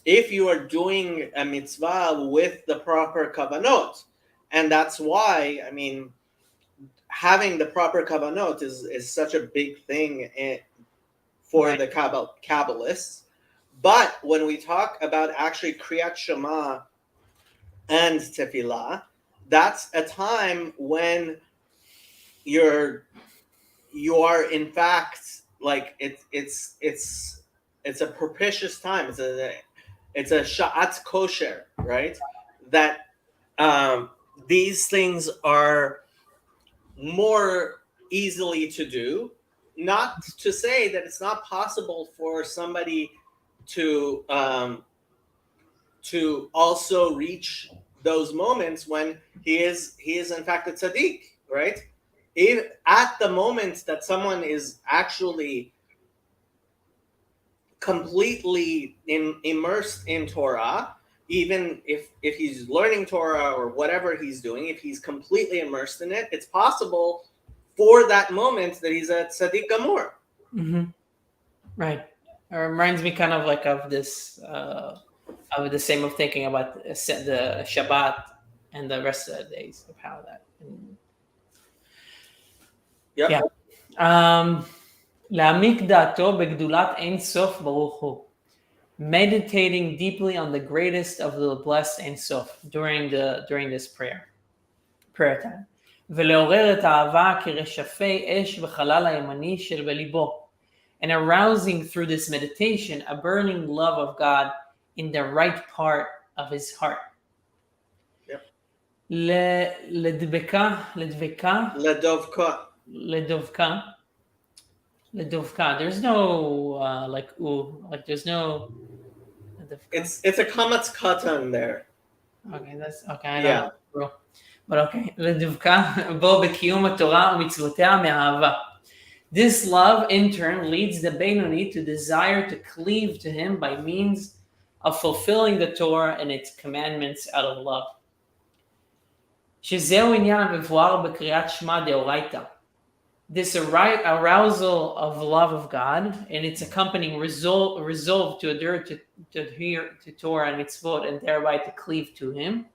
if you are doing a mitzvah with the proper kavanot, and that's why, I mean, having the proper kavanot is such a big thing for the Kabbalists. But when we talk about actually Kriyat Shema and Tefillah, that's a time when you are in fact, like, it's a propitious time. It's a sha'at kosher, right? That these things are more easily to do. Not to say that it's not possible for somebody to also reach those moments when he is in fact a tzaddik, right? If at the moment that someone is actually completely immersed in Torah, even if he's learning Torah or whatever he's doing, if he's completely immersed in it, it's possible for that moment that he's a tzaddik gamur. Mm-hmm. Right. It reminds me kind of like of this, of the same of thinking about the Shabbat and the rest of the days of how that. Yep. Yeah. להעמיק דעתו בגדולת אין סוף ברוך הוא. Meditating deeply on the greatest of the blessed Ein Sof during this prayer time. ולעורר את האהבה כרשפי אש בחלל הימני של בליבו. And arousing through this meditation a burning love of God in the right part of his heart. Yep. לדבקה. There's no there's no. It's a kamatz katan there. Okay, that's okay. I don't know. But okay. לדבקה בו בקיום התורה ומצוותיה מאהבה. This love, in turn, leads the Benoni to desire to cleave to him by means of fulfilling the Torah and its commandments out of love. שזהו עניין המבואר בקריאת שמע דאורייתא. This arousal of the love of God and its accompanying resolve to adhere to Torah and mitzvot and thereby to cleave to him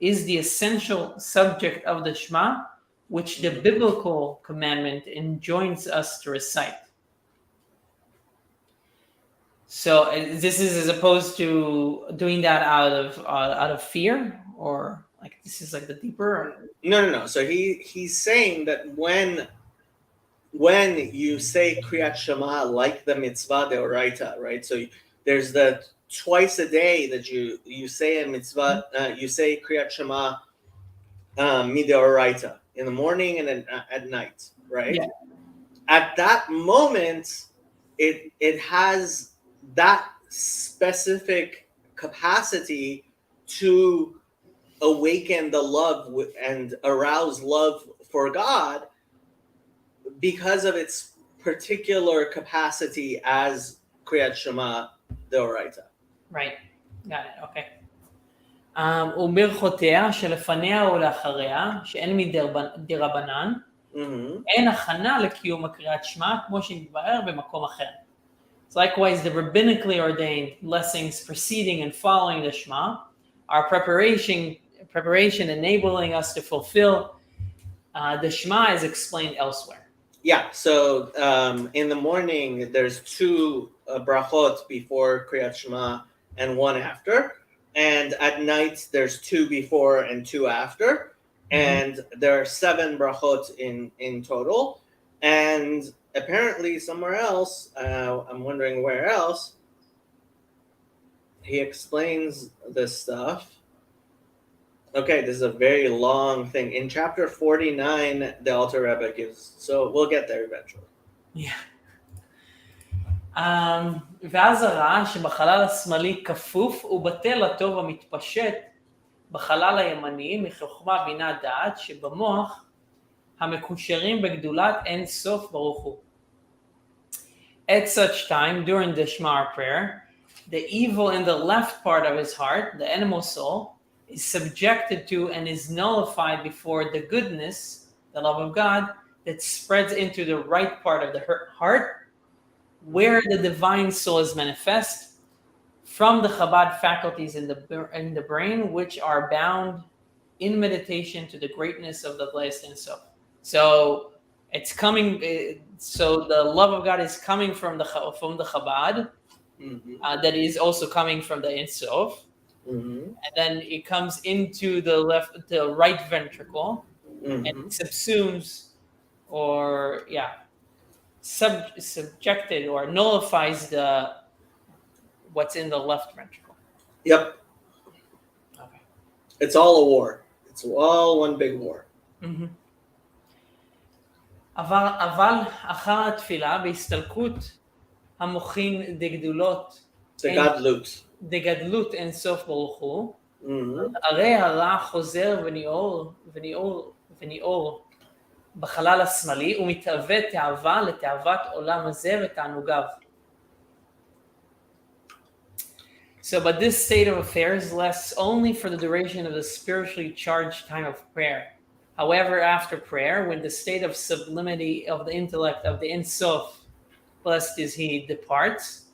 is the essential subject of the Shema, which the biblical commandment enjoins us to recite. So this is as opposed to doing that out of fear, or like this is like the deeper. No. So he's saying that when you say Kriyat Shema like the mitzvah deoraita, right? So there's the twice a day that you say a mitzvah, you say Kriyat Shema mideoraita in the morning and then at night, right? Yeah. At that moment, it has that specific capacity to awaken the love and arouse love for God because of its particular capacity as Kriyat Shema Deoraita. Right. Got it. Okay. וברכותיה שלפניה ולאחריה, שאין מדרבנן, אין הכנה לקיום הקריאת שמע, כמו שנתברר במקום אחר. So likewise, the rabbinically ordained blessings preceding and following the Shema are preparation enabling us to fulfill the Shema as explained elsewhere. Yeah, so in the morning, there's 2 brachot before Kriyat Shema and 1 after. And at night, there's 2 before and 2 after. And there are 7 brachot in total. And apparently somewhere else, I'm wondering where else, he explains this stuff. Okay, this is a very long thing. In chapter 49, the Alter Rebbe gives, so we'll get there eventually. Yeah. ואז הראה שבחלל השמאלי כפוף ובטל הטוב המתפשט בחלל הימני מחוכמה בינה דעת שבמוח המקושרים בגדולת אין סוף ברוך הוא. At such time, during the Shema prayer, the evil in the left part of his heart, the animal soul, is subjected to and is nullified before the goodness, the love of God, that spreads into the right part of the heart, where the divine soul is manifest from the Chabad faculties in the brain, which are bound in meditation to the greatness of the blessed Ein Sof. So it's coming. So the love of God is coming from the Chabad, that is also coming from the Ein Sof, and then it comes into the right ventricle, and it subsumes, or subjected or nullifies what's in the left ventricle. Yep. Okay. It's all a war. It's all one big war. אבל אחר התפילה בהסתלקות המוחין דגדלות אין סוף ברוך הוא, הרי הרע חוזר וניעור בחלל השמאלי ומתהווה תאווה לתאוות עולם הזה ותענוגיו. So, but this state of affairs lasts only for the duration of the spiritually charged time of prayer. However, after prayer, when the state of sublimity of the intellect of the Ein Sof, blessed is he, departs,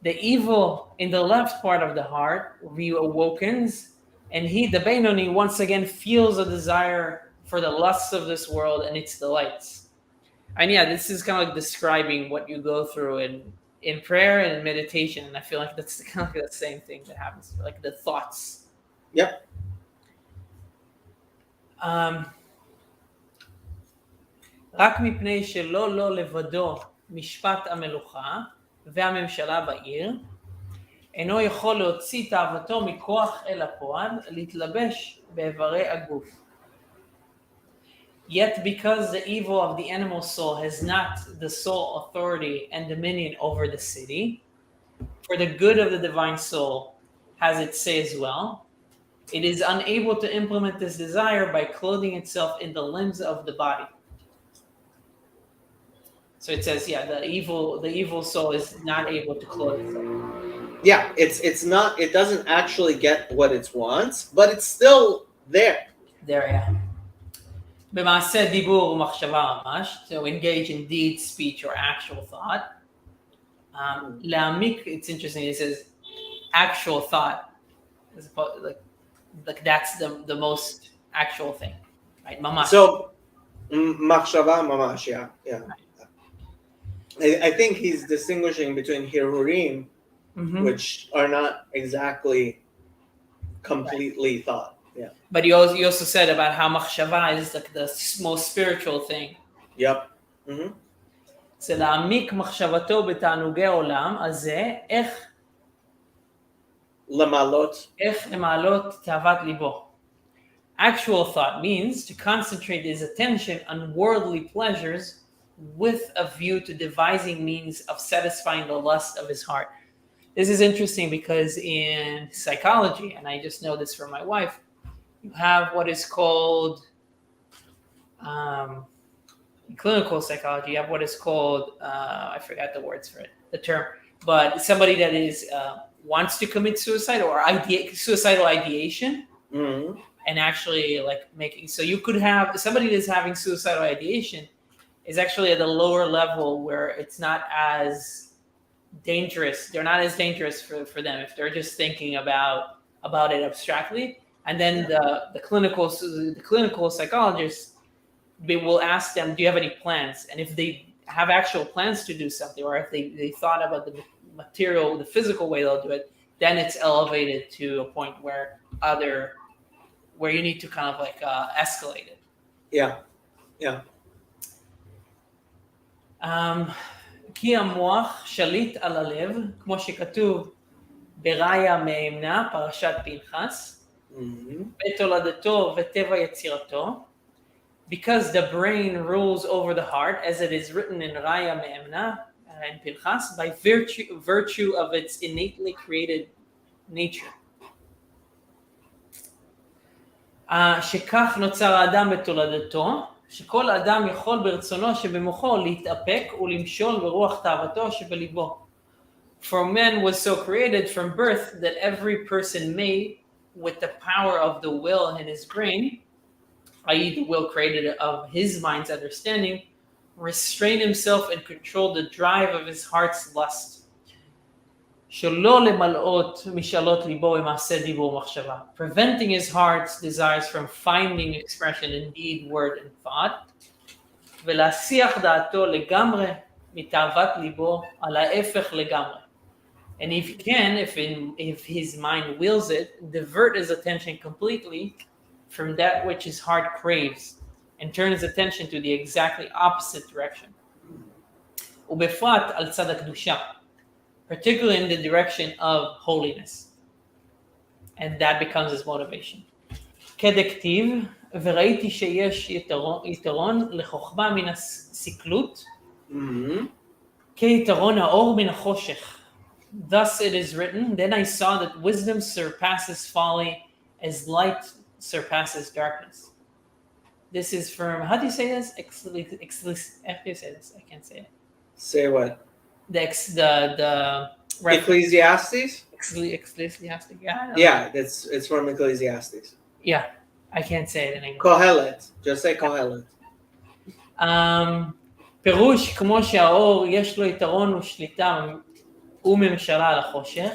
the evil in the left part of the heart reawakens, and he, the Benoni, once again feels a desire for the lusts of this world and its delights. And yeah, this is kind of like describing what you go through in prayer and in meditation, and I feel like that's kind of like the same thing that happens, like the thoughts. Yep. רק מפני שלא לו לבדו משפט המלוכה והממשלה בעיר, אינו יכול להוציא תאוותו מכוח אל הפועל, להתלבש באיברי הגוף. Yet because the evil of the animal soul has not the sole authority and dominion over the city, for the good of the divine soul has its say as well, it is unable to implement this desire by clothing itself in the limbs of the body. So it says, yeah, the evil soul is not able to clothe itself. Yeah, it's not. It doesn't actually get what it wants, but it's still there. There, yeah. במעשה דיבור ומחשבה ממש, to engage in deed, speech, or actual thought. להעמיק, it's interesting. It says actual thought, as opposed, like that's the most actual thing, right? Mamash. So, machshava mamash, yeah. Right. I think he's distinguishing between hirurim, which are not exactly completely thought. Yeah. But he also said about how machshava is like the most spiritual thing. Yep. זה להעמיק מחשבתו בתענוגי עולם הזה, איך למעלות תאוות ליבו. Actual thought means to concentrate his attention on worldly pleasures with a view to devising means of satisfying the lust of his heart. This is interesting because in psychology, and I just know this from my wife, you have what is called, in clinical psychology, you have what is called, I forgot the words for it, the term, but somebody that is wants to commit suicide or suicidal ideation, and actually like making, so you could have somebody that's having suicidal ideation is actually at a lower level where it's not as dangerous. They're not as dangerous for them if they're just thinking about it abstractly. And then the clinical psychologists, they will ask them, do you have any plans? And if they have actual plans to do something, or if they thought about the material, the physical way they'll do it, then it's elevated to a point where you need to kind of like escalate it. Yeah. כי המוח שליט על הלב, כמו שכתוב בראיה מאמנה, פרשת פנחס, בתולדתו וטבע יצירתו, because the brain rules over the heart, as it is written in Raya Me'emna and Pinchas, by virtue of its innately created nature. שכך נוצר האדם בתולדתו, שכל האדם יכול ברצונו שבמוחו להתאפק ולמשול ברוח תאוותו שבליבו. For man was so created from birth that every person may, with the power of the will in his brain, i.e. the will created of his mind's understanding, restrain himself and control the drive of his heart's lust. שלא למלאות משאלות ליבו במעשה דיבור ומחשבה. Preventing his heart's desires from finding expression in deed, word, and thought. ולהסיח דעתו לגמרי מתאוות ליבו על ההפך לגמרי. And if he can, if his mind wills it, divert his attention completely from that which his heart craves and turn his attention to the exactly opposite direction. ובפרט על צד הקדושה, particularly in the direction of holiness. And that becomes his motivation. כדכתיב, וראיתי שיש יתרון לחוכמה מן הסקלות, כיתרון האור מן החושך. Thus it is written, then I saw that wisdom surpasses folly as light surpasses darkness. This is from, how do you say this? How do you say this? I can't say it. Say what? The Ecclesiastes? Ecclesiastic. Yeah, it's from Ecclesiastes. Yeah, I can't say it in English. Kohelet. Just say Kohelet. פירוש, כמו שהאור יש לו יתרון ושליטה וממשלה על החושך.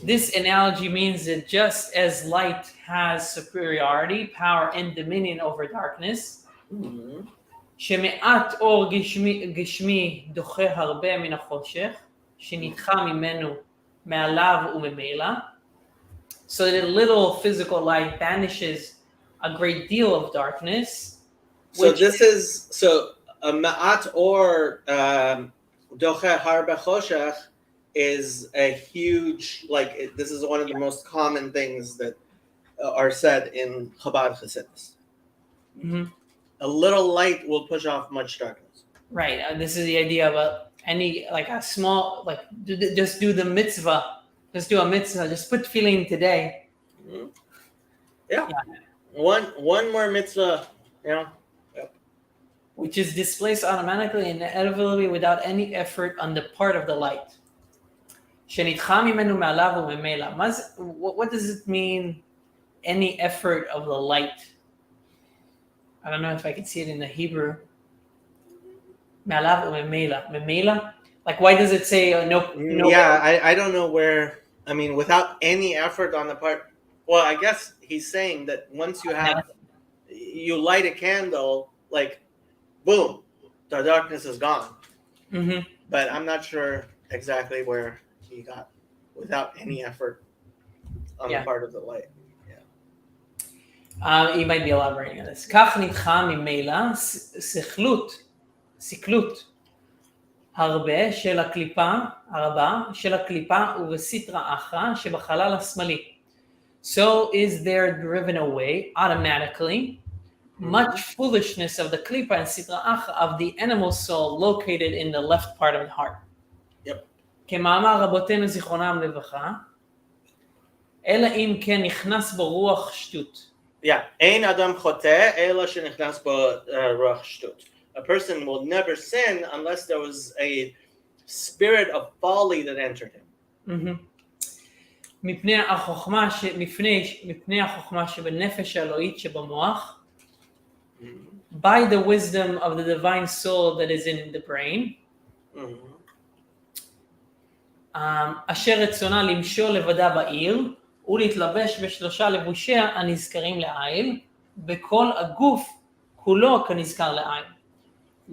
This analogy means that just as light has superiority, power, and dominion over darkness, שמעט אור גשמי דוחה הרבה מן החושך, שנדחה ממנו מעליו וממילא, so that a little physical light banishes a great deal of darkness. So a ma'at or doche harbe choshech is a huge, this is one of the most common things that are said in Chabad Chassidus. Mm-hmm. A little light will push off much darkness. Right. This is the idea about a small, just do the mitzvah. Just do a mitzvah. Just put feeling today. Mm-hmm. Yeah. One more mitzvah, Yep. Which is displaced automatically and inevitably without any effort on the part of the light. שנדחה ממנו מעליו וממילא. What does it mean, any effort of the light? I don't know if I can see it in the Hebrew. מעליו וממילא. ממילא? Why does it say no? Yeah, I don't know where, without any effort on the part. Well, I guess he's saying that once you light a candle, boom, the darkness is gone. Mm-hmm. But I'm not sure exactly where he got without any effort on the part of the light. You might be elaborating on this. כך נדחה ממילא סקלות הרבה של הקליפה ובסטרא אחרא שבחלל השמאלי. So is there driven away automatically much foolishness of the klipa and sitra achra of the animal soul located in the left part of the heart. Yep. כמאמר רבותינו זיכרונם לברכה, אלא אם כן נכנס בו רוח שטות. Yeah, אין אדם חוטא אלא שנכנס בו רוח שטות. A person will never sin unless there was a spirit of folly that entered him. מפני החוכמה שבנפש האלוהית שבמוח, by the wisdom of the divine soul that is in the brain, אשר רצונה למשול לבדה בעיר, ולהתלבש בשלושה לבושיה הנזכרים לעיל, בכל הגוף כולו כנזכר לעיל,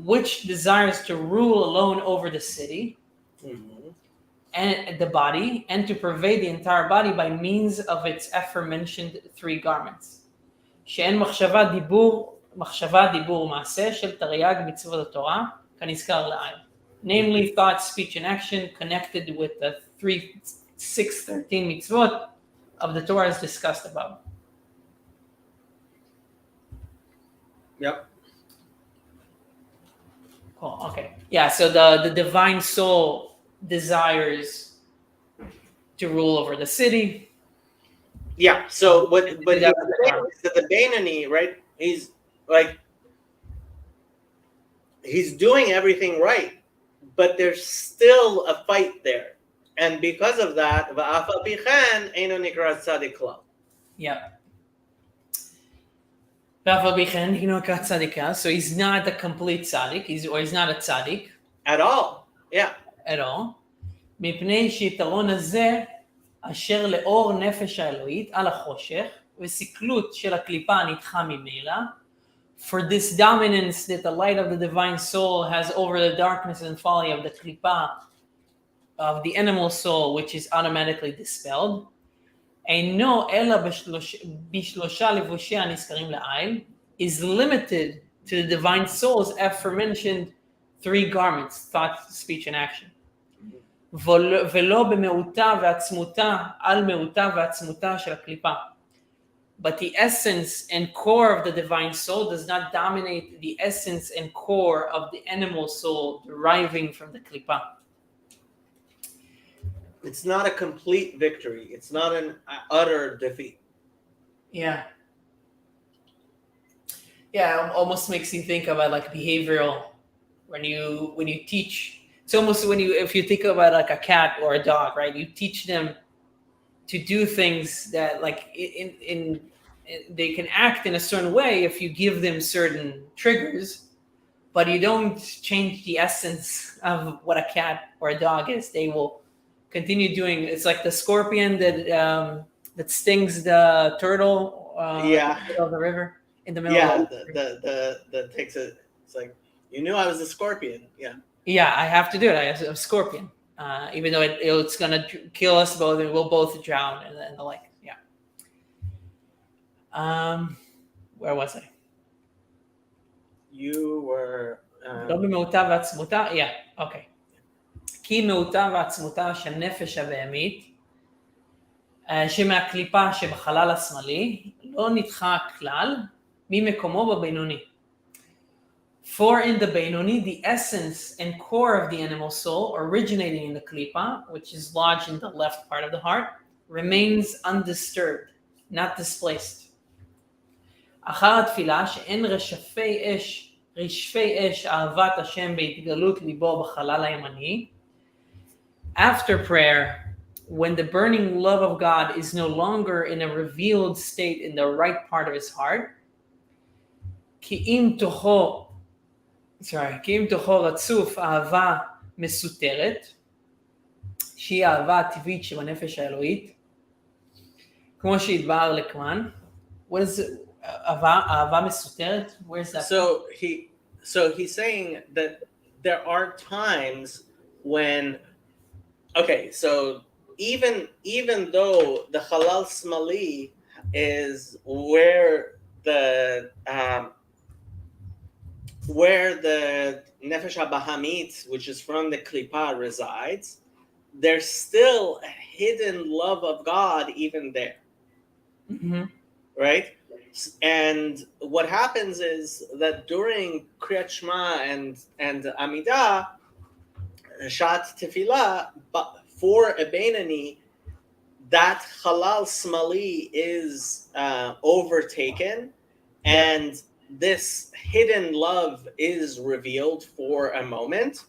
which desires to rule alone over the city, and the body, and to pervade the entire body by means of its aforementioned three garments. שאין מחשבה, דיבור, מעשה של תרי"ג מצוות התורה, כנזכר לעיל. Namely, thought, speech, and action connected with the 613 mitzvot of the Torah as discussed above. Yep. Cool. Okay. Yeah, so the divine soul desires to rule over the city. Yeah, so but the Beinoni, right? He's doing everything right, but there's still a fight there. And because of that, Yeah. So he's not a complete tzaddik, he's not a tzaddik. At all. Yeah. At all. מפני שיתרון הזה, אשר לאור נפש האלוהית על החושך, וסקלות של הקליפה נדחה ממילא, for this dominance that the light of the divine soul has over the darkness and folly of the klipa, of the animal soul, which is automatically dispelled, אינו אלא בשלושה לבושי הנזכרים לעיל, is limited to the divine soul's aforementioned three garments, thought, speech, and action. ולא במהותה ועצמותה על מהותה ועצמותה של הקליפה. but the essence and core of the divine soul does not dominate the essence and core of the animal soul deriving from the klipa. It's not a complete victory. It's not an utter defeat. Yeah. Yeah, it almost makes you think about like behavioral when you teach. It's almost if you think about like a cat or a dog, right? You teach them to do things that like in they can act in a certain way if you give them certain triggers, but you don't change the essence of what a cat or a dog is. They will continue doing. It's like the scorpion that stings the turtle Yeah. in the middle of the river. In the middle Yeah, of the takes it. It's like, you knew I was a scorpion. Yeah. Yeah, I have to do it. I have a scorpion, even though it's gonna kill us both, and we'll both drown and the like. Yeah. Where was I? You were. לא במהותה ועצמותה, אוקיי. כי מהותה ועצמותה של נפש הבהמית, שמהקליפה שבחלל השמאלי, לא נדחה כלל ממקומו בבינוני. For in the Beinoni, the essence and core of the animal soul, originating in the klipa, which is lodged in the left part of the heart, remains undisturbed, not displaced. אחר התפילה שאין רשפי אש אהבת השם בהתגלות ליבו בחלל הימני. After prayer, when the burning love of God is no longer in a revealed state in the right part of his heart, כי אם תוכו רצוף אהבה מסותרת, שהיא האהבה הטבעית שבנפש האלוהית, כמו שהתבהר לכמן. What is it? אהבה מסותרת? Where's that? So he's saying that there are times when, okay, so even though the halal smali is where the nefesh habahamit, which is from the klipa, resides, there's still a hidden love of God even there. Mm-hmm. Right? And what happens is that during Kriyat Shema and Amidah, Shat Tefillah, but for a Beinani, that halal smali is overtaken, and this hidden love is revealed for a moment,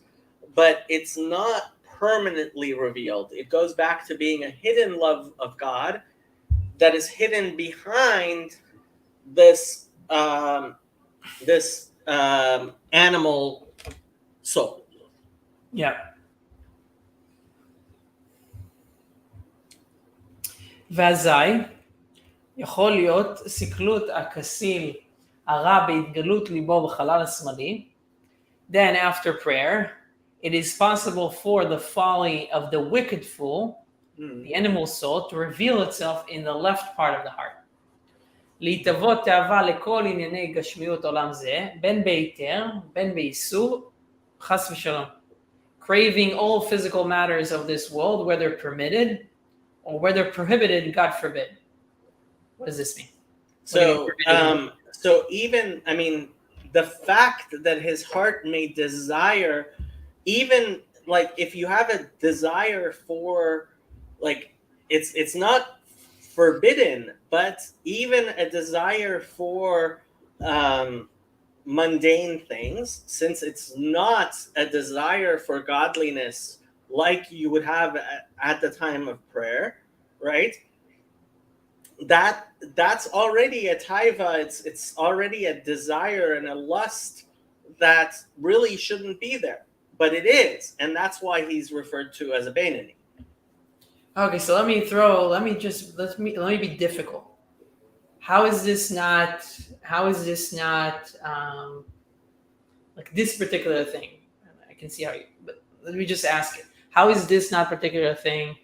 but it's not permanently revealed. It goes back to being a hidden love of God that is hidden behind this animal soul. Yeah. ואזי יכול להיות סיכלות הכסיל הרע בהתגלות ליבו בחלל השמאלי. Then after prayer, it is possible for the folly of the wicked fool, the animal soul, to reveal itself in the left part of the heart. להתאבות תאווה לכל ענייני גשמיות עולם זה, בין בהיתר, בין באיסור, חס ושלום. Craving all physical matters of this world, whether permitted or whether prohibited, God forbid. What does this mean? So even, I mean, the fact that his heart may desire, even like if you have a desire for, like, it's not forbidden, but even a desire for mundane things, since it's not a desire for godliness like you would have at the time of prayer, right? That's already a taiva. It's already a desire and a lust that really shouldn't be there, but it is, and that's why he's referred to as a Beinani. Okay, so let me be difficult. How is this not like this particular thing? I can see how you, but let me just ask it. How is this not particular thing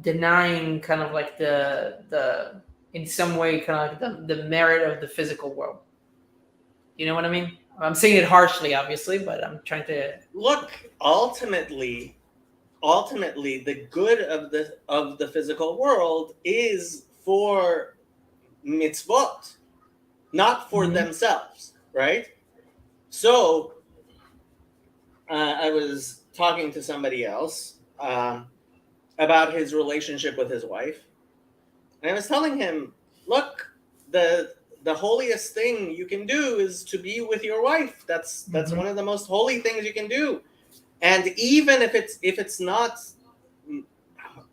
denying kind of like the in some way kind of like the merit of the physical world? You know what I mean? I'm saying it harshly, obviously, but I'm trying to look. Ultimately, ultimately the good of the physical world is for mitzvot, not for Mhm. themselves, right? So I was talking to somebody else about his relationship with his wife, and I was telling him, look, the holiest thing you can do is to be with your wife. That's Mhm. one of the most holy things you can do. And even if it's not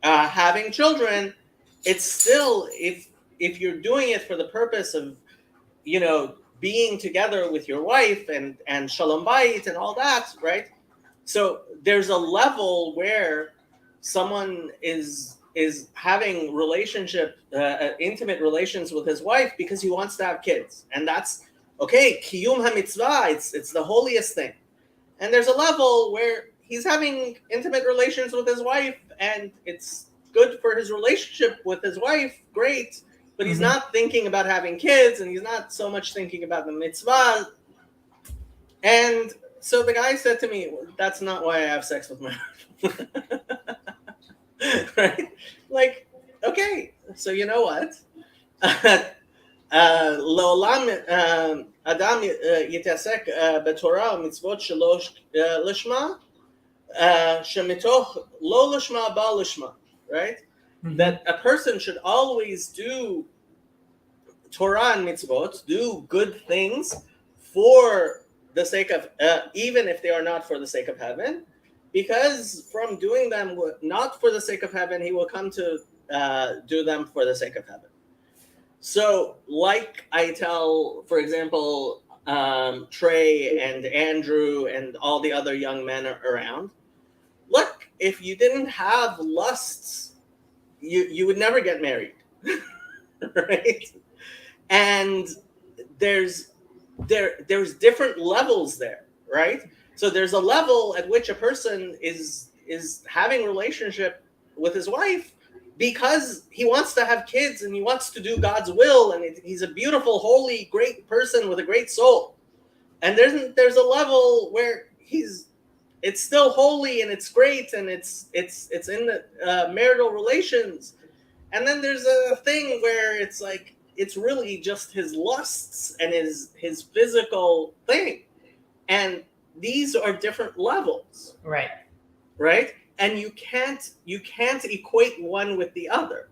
having children, it's still, if you're doing it for the purpose of, being together with your wife and shalom bayit and all that, right? So there's a level where someone is having intimate relations with his wife because he wants to have kids, and that's okay. Kiyum hamitzvah, it's the holiest thing. And there's a level where he's having intimate relations with his wife, and it's good for his relationship with his wife, great. But he's Mhm. not thinking about having kids, and he's not so much thinking about the mitzvah. And so the guy said to me, well, that's not why I have sex with my wife. Right? Like, okay, so you know what? לעולם אדם יתעסק בתורה ומצוות שלא לשמה, שמתוך לא לשמה בא לשמה, right? Mhm. That a person should always do Torah and mitzvot, do good things for the sake of, even if they are not for the sake of heaven, because from doing them not for the sake of heaven, he will come to do them for the sake of heaven. So, like I tell, for example, Trey and Andrew and all the other young men around, look, if you didn't have lusts, you would never get married, right? And there's there's different levels there, right? So there's a level at which a person is having relationship with his wife because he wants to have kids and he wants to do God's will, and he's a beautiful, holy, great person with a great soul. And there's a level where it's still holy and it's great and it's in the marital relations. And then there's a thing where it's like it's really just his lusts and his physical thing. And these are different levels, Right. right? And you can't equate one with the other.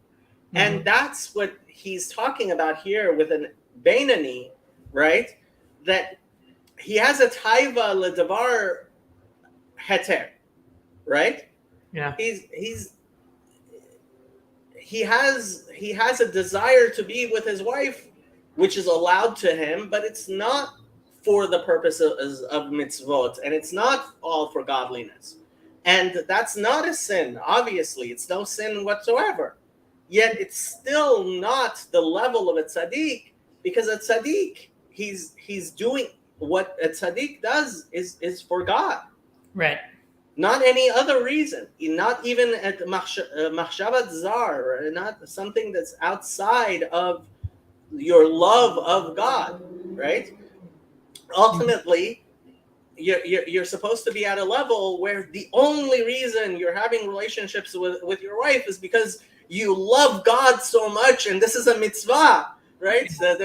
And Mhm. that's what he's talking about here with an Bainani, right? That he has a taiva ledavar heter, right? Yeah. He's he has a desire to be with his wife, which is allowed to him, but it's not for the purpose of mitzvot, and it's not all for godliness. And that's not a sin, obviously. It's no sin whatsoever. Yet it's still not the level of a tzaddik, because a tzaddik, he's doing what a tzaddik does is for God, Right. not any other reason, not even at machshavat zar, not something that's outside of your love of God, right? Mhm. Ultimately, you're supposed to be at a level where the only reason you're having relationships with your wife is because you love God so much, and this is a mitzvah, right? So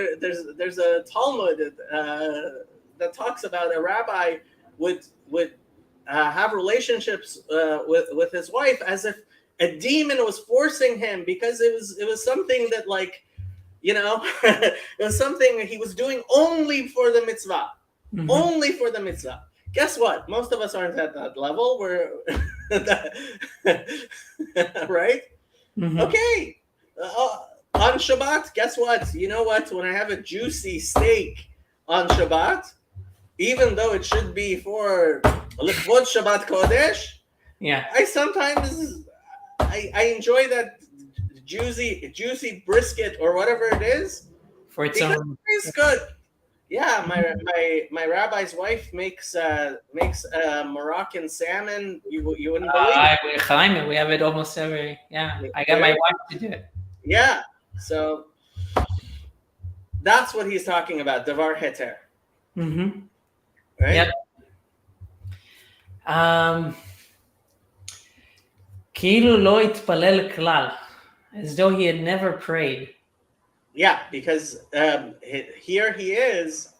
there's a Talmud that talks about a rabbi would have relationships with his wife as if a demon was forcing him, because it was something that, like, it was something he was doing only for the mitzvah, Mhm. only for the mitzvah. Guess what? Most of us aren't at that level. We're right. Mhm. Okay. On Shabbat, guess what? You know what? When I have a juicy steak on Shabbat, even though it should be for Lichvod Shabbat Kodesh, Yeah. I sometimes I enjoy that juicy brisket or whatever it is For its because own. it tastes good. Yeah, my rabbi's wife makes Moroccan salmon. You wouldn't believe it. We Chaim, we have it almost every. Yeah. I got my Right? wife to do it. Yeah. So that's what he's talking about, davar heter, Mm-hmm. right? Yep. Um, כאילו לא התפלל כלל, as though he had never prayed. Yeah, because here he is.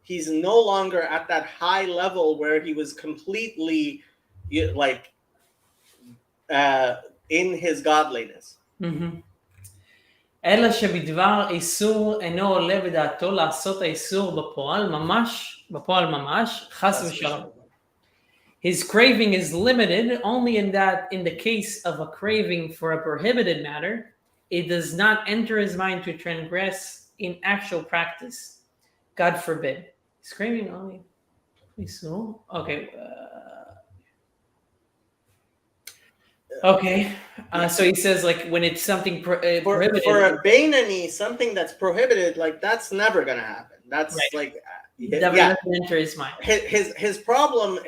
He's no longer at that high level where he was completely like in his godliness. אלא שבדבר איסור אינו עולה בדעתו לעשות האיסור בפועל ממש, חס ושלום. His craving is limited only in that in the case of a craving for a prohibited matter, it does not enter his mind to transgress in actual practice. God forbid. His craving only. Okay. Okay. So he says, like, when it's something prohibited. For a Beinani, something that's prohibited, like that's never gonna happen. That's right. like That doesn't enter his mind. His problem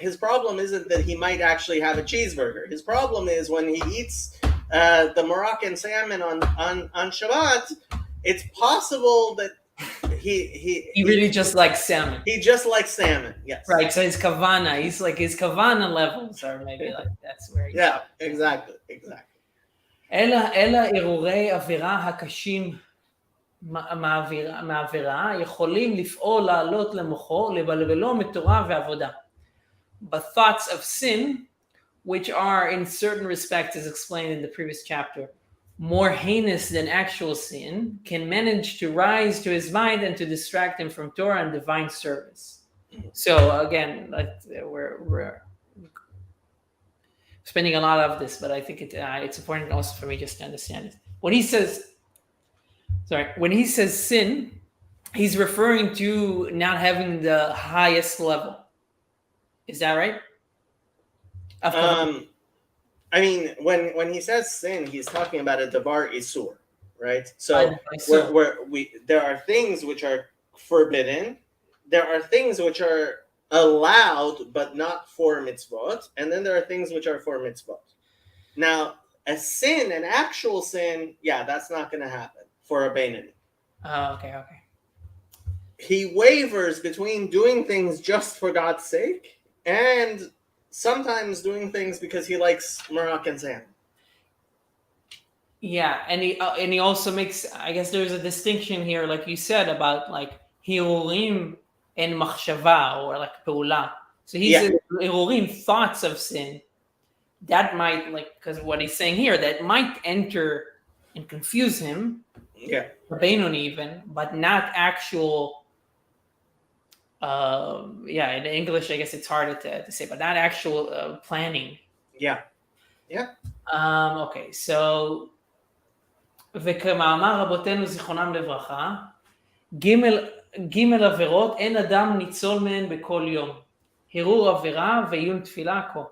isn't that he might actually have a cheeseburger. His problem is when he eats the Moroccan salmon on Shabbat. It's possible that he really just likes salmon. He just likes salmon. Yes. Right. So his kavana, his kavana levels are maybe like that's where. Yeah. Exactly. אלא הרהורי עבירה הקשים מהעבירה יכולים לפעול לעלות למוחו לבלבלו מתורה ועבודה. But thoughts of sin, which are in certain respects, as explained in the previous chapter, more heinous than actual sin, can manage to rise to his mind and to distract him from Torah and divine service. So again, we're spending a lot of this, but I think it's important also for me just to understand it. When he says sin, he's referring to not having the highest level. Is that right? I mean, when he says sin, he's talking about a davar isur, right? So there are things which are forbidden, there are things which are allowed but not for mitzvot, and then there are things which are for mitzvot. Now, a sin, an actual sin, that's not going to happen for a Beinani. Okay. He wavers between doing things just for God's sake and sometimes doing things because he likes Moroccan salmon. Yeah, and he also makes, I guess there's a distinction here, like you said, about like hirurim and machshava, or like peula. So he says hirurim, thoughts of sin, that might, like, because what he's saying here, that might enter and confuse him. Yeah. Beinoni even, but not actual. In English, I guess it's harder to say, but not actual planning. Yeah. Okay, so וכמאמר רבותינו זיכרונם לברכה, ג' עבירות אין אדם ניצול מהן בכל יום. הרהור עבירה ועיון תפילה כה.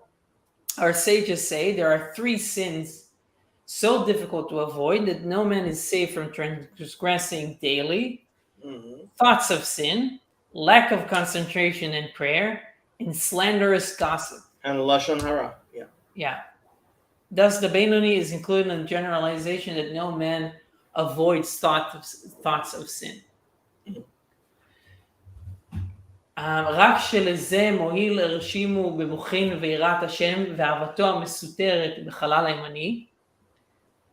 Our sages say there are 3 sins so difficult to avoid that no man is safe from transgressing daily. Thoughts of sin, lack of concentration in prayer, and slanderous gossip. And lashon hara. Yeah. Thus, the Beinoni is included in the generalization that no man avoids thoughts of sin. רק שלזה מועיל הרשימו במוחין ויראת השם ואהבתו המסותרת בחלל הימני.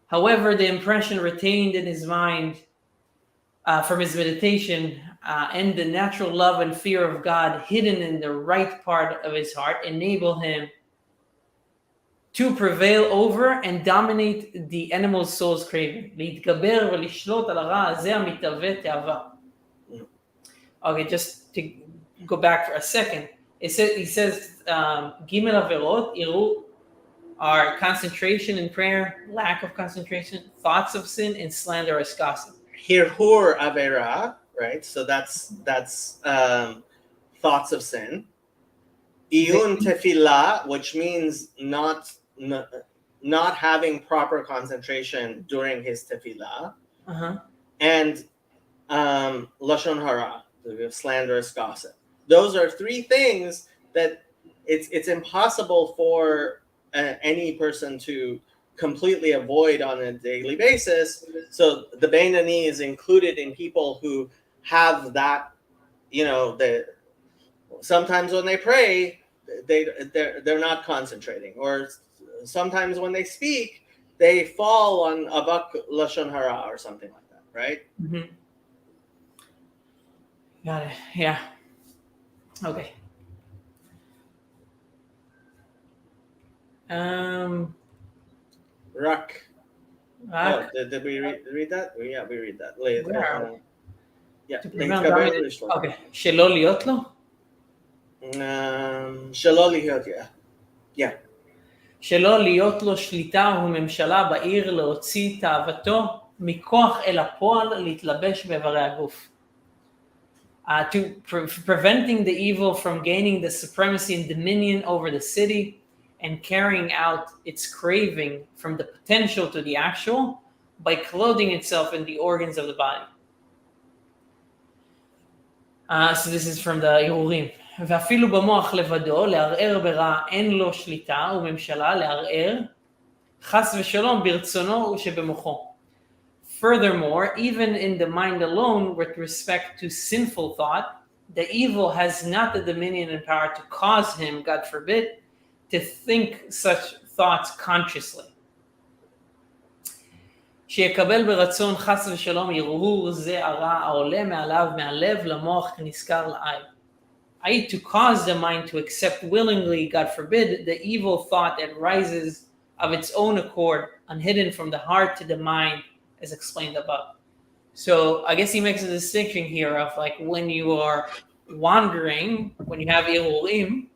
However, the impression retained in his mind from his meditation and the natural love and fear of God hidden in the right part of his heart enable him to prevail over and dominate the animal soul's craving. להתגבר ולשלוט על הרע הזה המתהווה תאווה. Okay, just to go back for a second. He says ג' עבירות are concentration in prayer, lack of concentration, thoughts of sin, and slanderous gossip. Hirhur avera, right? So that's thoughts of sin. Iyun tefillah, which means not having proper concentration during his tefillah. And lashon hara, slanderous gossip. Those are 3 things that it's impossible for any person to completely avoid on a daily basis. So the Beinani is included in people who have that, sometimes when they pray, they're not concentrating, or sometimes when they speak, they fall on avak lashon hara or something like that, right? Mm-hmm. Got it. Yeah. Okay. Rak. רק, Did we read that? Yeah, we read that later. where are we? Yeah, To prevent להתקבל dominant- ולשלוט. Okay. שלא להיות לו? שלא להיות, yeah. שלא להיות לו שליטה וממשלה בעיר להוציא תאוותו מכוח אל הפועל להתלבש באיברי הגוף. Preventing the evil from gaining the supremacy and dominion over the city and carrying out its craving from the potential to the actual by clothing itself in the organs of the body. So this is from the ערעורים. ואפילו במוח לבדו, לערער ברע אין לו שליטה וממשלה לערער, חס ושלום ברצונו שבמוחו. Furthermore, even in the mind alone, with respect to sinful thought, the evil has not the dominion and power to cause him, God forbid, to think such thoughts consciously. שיקבל ברצון חס ושלום הרהור זה הרע העולה מעליו מהלב למוח כנזכר לעיל. I to cause the mind to accept willingly, God forbid, the evil thought that rises of its own accord, unhidden from the heart to the mind, as explained above. So I guess he makes a distinction here of like when you are wandering, when you have irurim,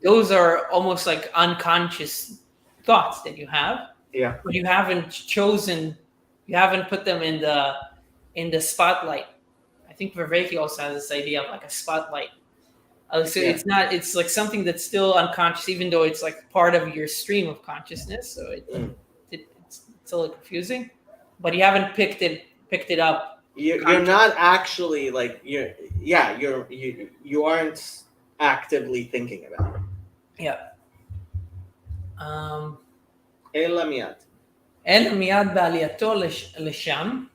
those are almost like unconscious thoughts that you have. Yeah. But you haven't chosen, you haven't put them in the spotlight. I think Vervaeke also has this idea of like a spotlight. So it's not, it's like something that's still unconscious, even though it's like part of your stream of consciousness. So it's a little confusing, but you haven't picked it up. You're not actually like you aren't actively thinking about it. Yeah. אלא מיד. אלא מיד בעלייתו לשם,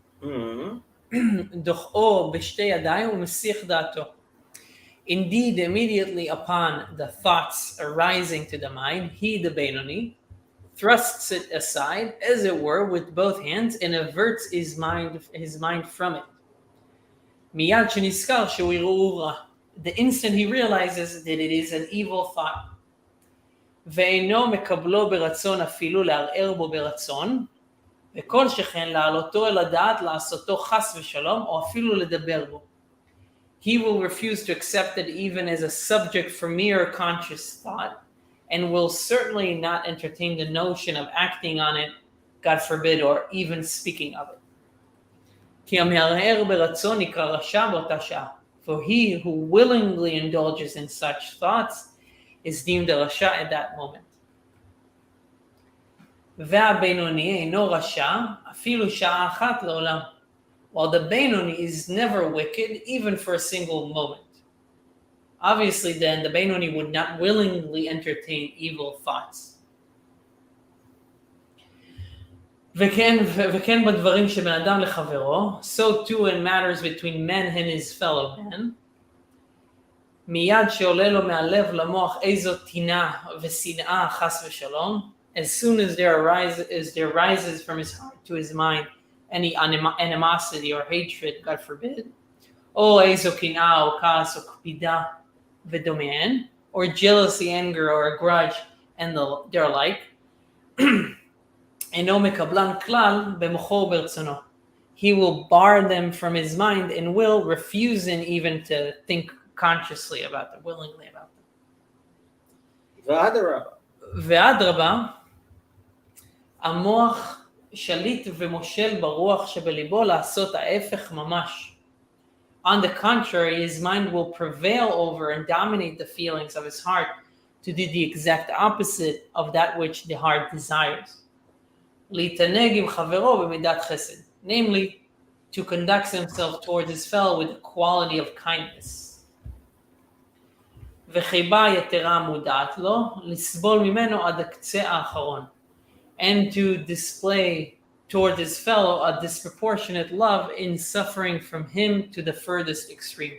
דוחו בשתי ידיים ומסיח דעתו. Indeed, immediately upon the thoughts arising to the mind, he, the Benoni, thrusts it aside, as it were, with both hands, and averts his mind from it. Miyad sheniskar שהוא ערעור רע. The instant he realizes that it is an evil thought. ואינו מקבלו ברצון אפילו לערער בו ברצון, וכל שכן להעלותו אל הדעת לעשותו חס ושלום, או אפילו לדבר בו. He will refuse to accept it even as a subject for mere conscious thought, and will certainly not entertain the notion of acting on it, God forbid, or even speaking of it. כי המערער ברצון נקרא רשע באותה שעה. For he who willingly indulges in such thoughts is deemed a rasha at that moment. והבינוני אינו רשע אפילו שעה אחת לעולם. While the Benoni is never wicked, even for a single moment. Obviously, then, the Benoni would not willingly entertain evil thoughts. וכן בדברים שבין אדם לחברו, so too in matters between man and his fellow man, מיד שעולה לו מהלב למוח איזו טינה ושנאה חס ושלום, as soon as there rises from his heart to his mind any animosity or hatred, God forbid, או איזו קנאה או כעס או קפידה ודומיהן, or jealousy, anger, or a grudge, and their like, אינו מקבלן כלל במוחו וברצונו. He will bar them from his mind and will refuse him even to think consciously about them, willingly about them. ואדרבה, המוח שליט ומושל ברוח שבליבו לעשות ההפך ממש. On the contrary, his mind will prevail over and dominate the feelings of his heart to do the exact opposite of that which the heart desires. להתענג עם חברו במידת חסד, namely, to conduct himself towards his fellow with the quality of kindness. וחיבה יתרה מודעת לו, לסבול ממנו עד הקצה האחרון. And to display toward his fellow a disproportionate love in suffering from him to the furthest extreme.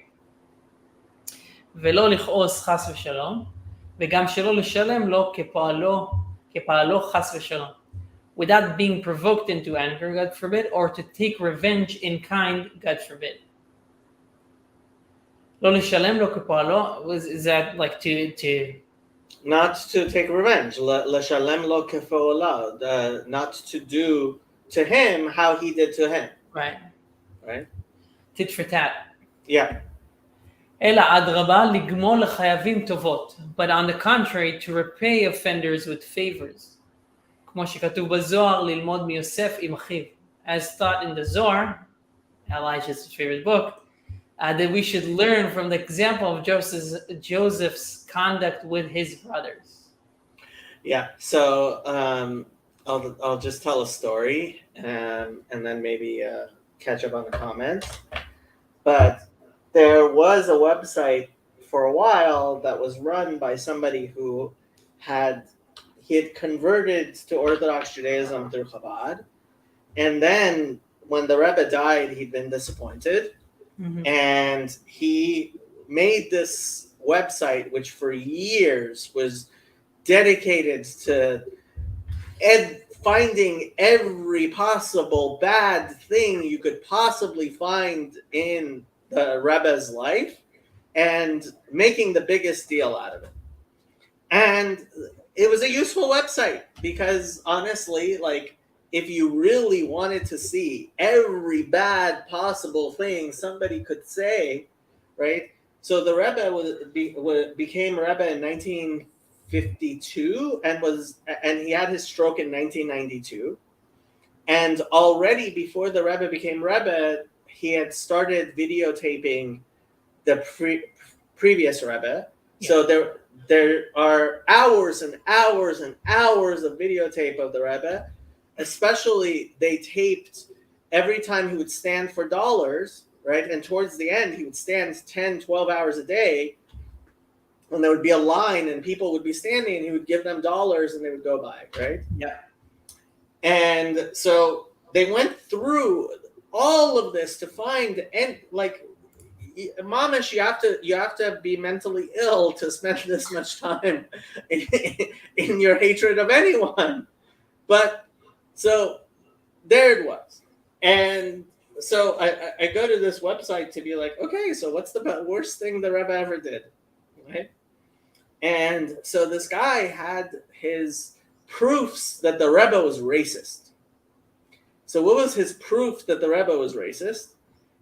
ולא לכעוס חס ושלום, וגם שלא לשלם לו que para lo chas v'shalom, without being provoked into anger, God forbid, or to take revenge in kind, God forbid. Lo לשלם לו כפועלו, is that like to Not to take revenge. L'shalem lo kefeolah. Not to do to him how he did to him. right, Right? tit for tat. Yeah. אלא אדרבה לגמול לחייבים טובות, but on the contrary, to repay offenders with favors. כמו שכתוב בזוהר, ללמוד מיוסף עם אחיו. As taught in the Zohar, Elijah's favorite book, that we should learn from the example of Joseph's conduct with his brothers. Yeah. So I'll just tell a story and then maybe catch up on the comments. But there was a website for a while that was run by somebody who had converted to Orthodox Judaism through Chabad, and then when the Rebbe died, he'd been disappointed, and he made this website which for years was dedicated to finding every possible bad thing you could possibly find in the Rebbe's life and making the biggest deal out of it. And it was a useful website because honestly, like if you really wanted to see every bad possible thing somebody could say, right? So the Rebbe became Rebbe in 1952 and he had his stroke in 1992. And already before the Rebbe became Rebbe, he had started videotaping the previous Rebbe. Yeah. So there are hours and hours and hours of videotape of the Rebbe. Especially they taped every time he would stand for dollars, right? And towards the end, he would stand 10, 12 hours a day. And there would be a line and people would be standing and he would give them dollars and they would go by, right? Yeah. And so they went through all of this to find, and like Mamish, you have to be mentally ill to spend this much time in your hatred of anyone. But so there it was. And so I go to this website to be like, okay, so what's the worst thing the Rebbe ever did? Right? And so this guy had his proofs that the Rebbe was racist. So what was his proof that the Rebbe was racist?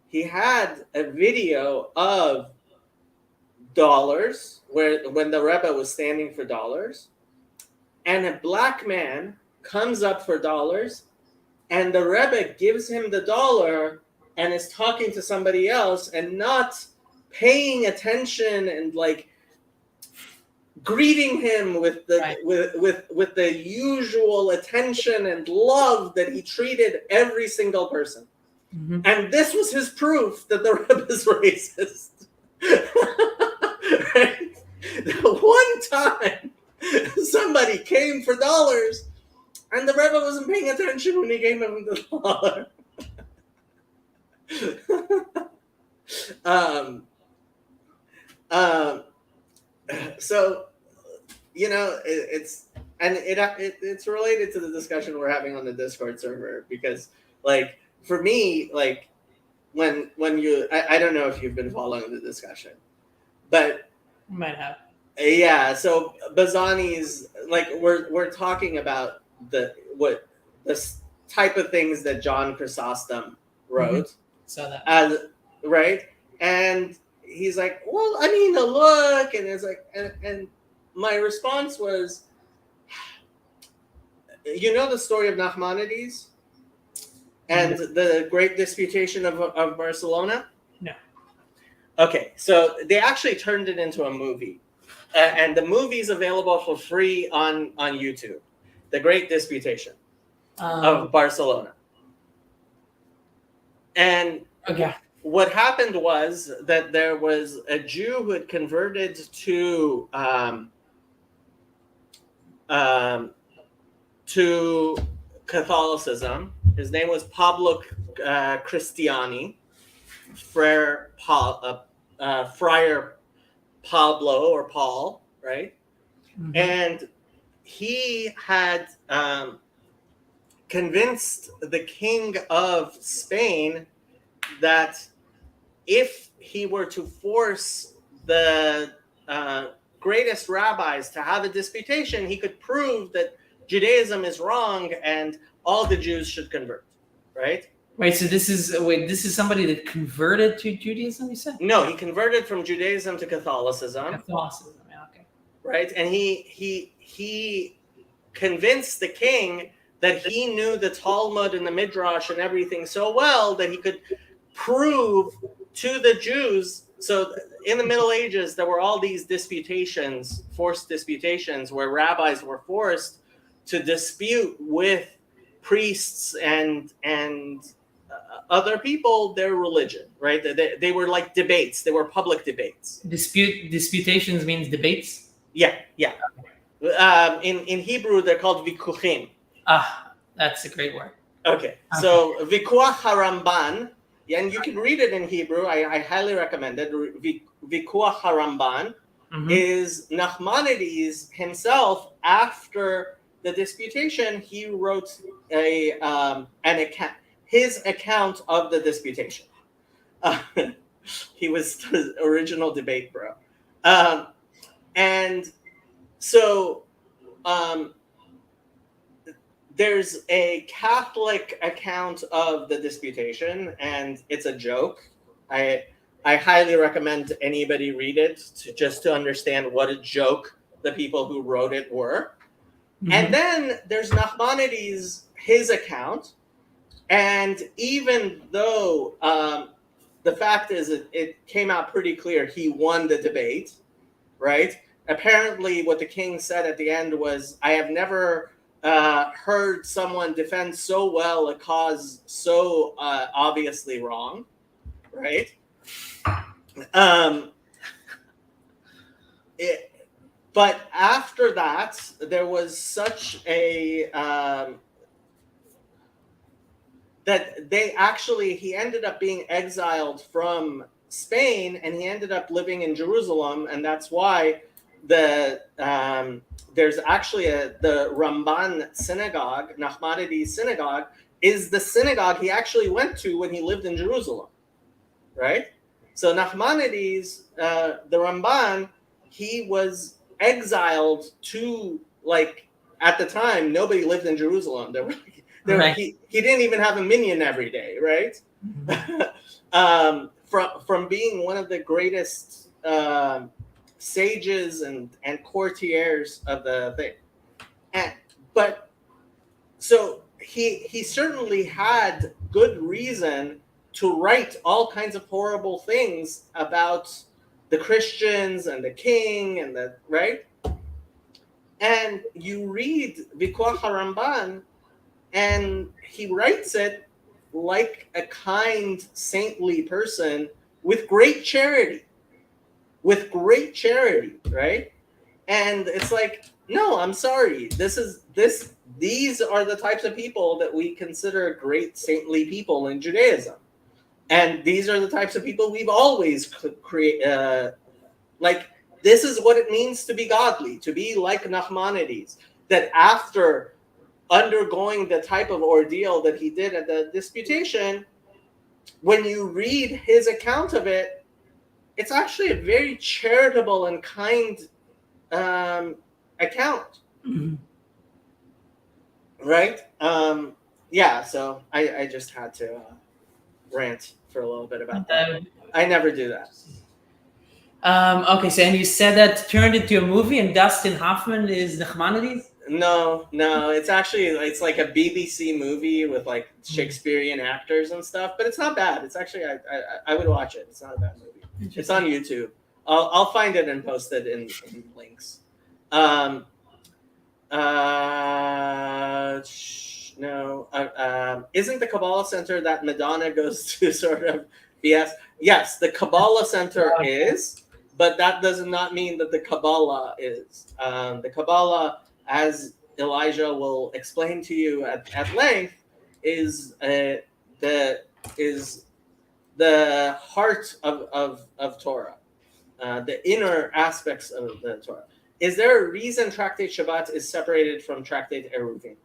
He had a video of dollars when the Rebbe was standing for dollars, and a black man comes up for dollars, and the Rebbe gives him the dollar and is talking to somebody else and not paying attention and like greeting him with the right. with the usual attention and love that he treated every single person. Mm-hmm. And this was his proof that the Rebbe is racist. Right? One time somebody came for dollars and the Rebbe wasn't paying attention when he gave him the dollar. So, you know, it's related to the discussion we're having on the Discord server because, like, for me, like, when you, I don't know if you've been following the discussion, but you might have. Yeah. So Bazani's like we're talking about this type of things that John Chrysostom wrote. So that right, and he's like, well, I mean, look, and it's like, and my response was, you know, the story of Nachmanides and the Great Disputation of Barcelona? No. Okay, so they actually turned it into a movie, and the movie's available for free on YouTube. The Great Disputation of Barcelona. And okay. What happened was that there was a Jew who had converted to Catholicism. His name was Pablo Cristiani, Friar Pablo or Paul, right? Mm-hmm. And he had convinced the king of Spain that if he were to force the greatest rabbis to have a disputation, he could prove that Judaism is wrong and all the Jews should convert, right? Right. So this is somebody that converted to Judaism. You said No, he converted from Judaism to Catholicism, Catholicism. Yeah, okay. right? And he convinced the king that he knew the Talmud and the Midrash and everything so well that he could prove to the Jews. So in the Middle Ages, there were all these disputations, forced disputations, where rabbis were forced to dispute with priests and other people their religion, right? They were like debates. They were public debates. Disputations means debates. Yeah. In Hebrew, they're called vikuchim. Ah, that's a great word. Okay, so Vikuach HaRamban, and you can read it in Hebrew. I highly recommend it. Vikuach HaRamban is Nachmanides himself. After the disputation, he wrote an account, his account of the disputation. He was the original debate bro, and so. There's a Catholic account of the disputation, and it's a joke. I highly recommend anybody read it to understand what a joke the people who wrote it were. Mm-hmm. And then there's Nachmanides, his account, and even though the fact is it came out pretty clear he won the debate, right? Apparently, what the king said at the end was, "I have never." Heard someone defend so well a cause so obviously wrong, right? But after that, there was such a that he ended up being exiled from Spain, and he ended up living in Jerusalem, and that's why there's actually the Ramban synagogue, Nachmanides synagogue, is the synagogue he actually went to when he lived in Jerusalem, right? So Nachmanides, the Ramban, he was exiled to, like, at the time, nobody lived in Jerusalem. Right. He didn't even have a minyan every day, right? Mm-hmm. From being one of the greatest sages and courtiers of the thing, but so he certainly had good reason to write all kinds of horrible things about the Christians and the king and the right. And you read Vikuach HaRamban, and he writes it like a kind, saintly person with great charity. Right? And it's like, no, I'm sorry. These are the types of people that we consider great saintly people in Judaism. And these are the types of people we've always like, this is what it means to be godly, to be like Nachmanides, that after undergoing the type of ordeal that he did at the disputation, when you read his account of it, it's actually a very charitable and kind account. Mm-hmm. Right? Yeah, so I just had to rant for a little bit about that. I never do that. Okay, so and you said that turned into a movie, and Dustin Hoffman is Nachmanides? No, it's like a BBC movie with like Shakespearean actors and stuff, but it's not bad. It's actually I would watch it. It's not a bad movie. It's on YouTube. I'll find it and post it in links. Isn't the Kabbalah Center that Madonna goes to sort of BS? Yes, the Kabbalah Center is, but that does not mean that the Kabbalah is. The Kabbalah, as Elijah will explain to you at length, is the heart of Torah, the inner aspects of the Torah. is there a reason Tractate Shabbat is separated from Tractate Eruvin?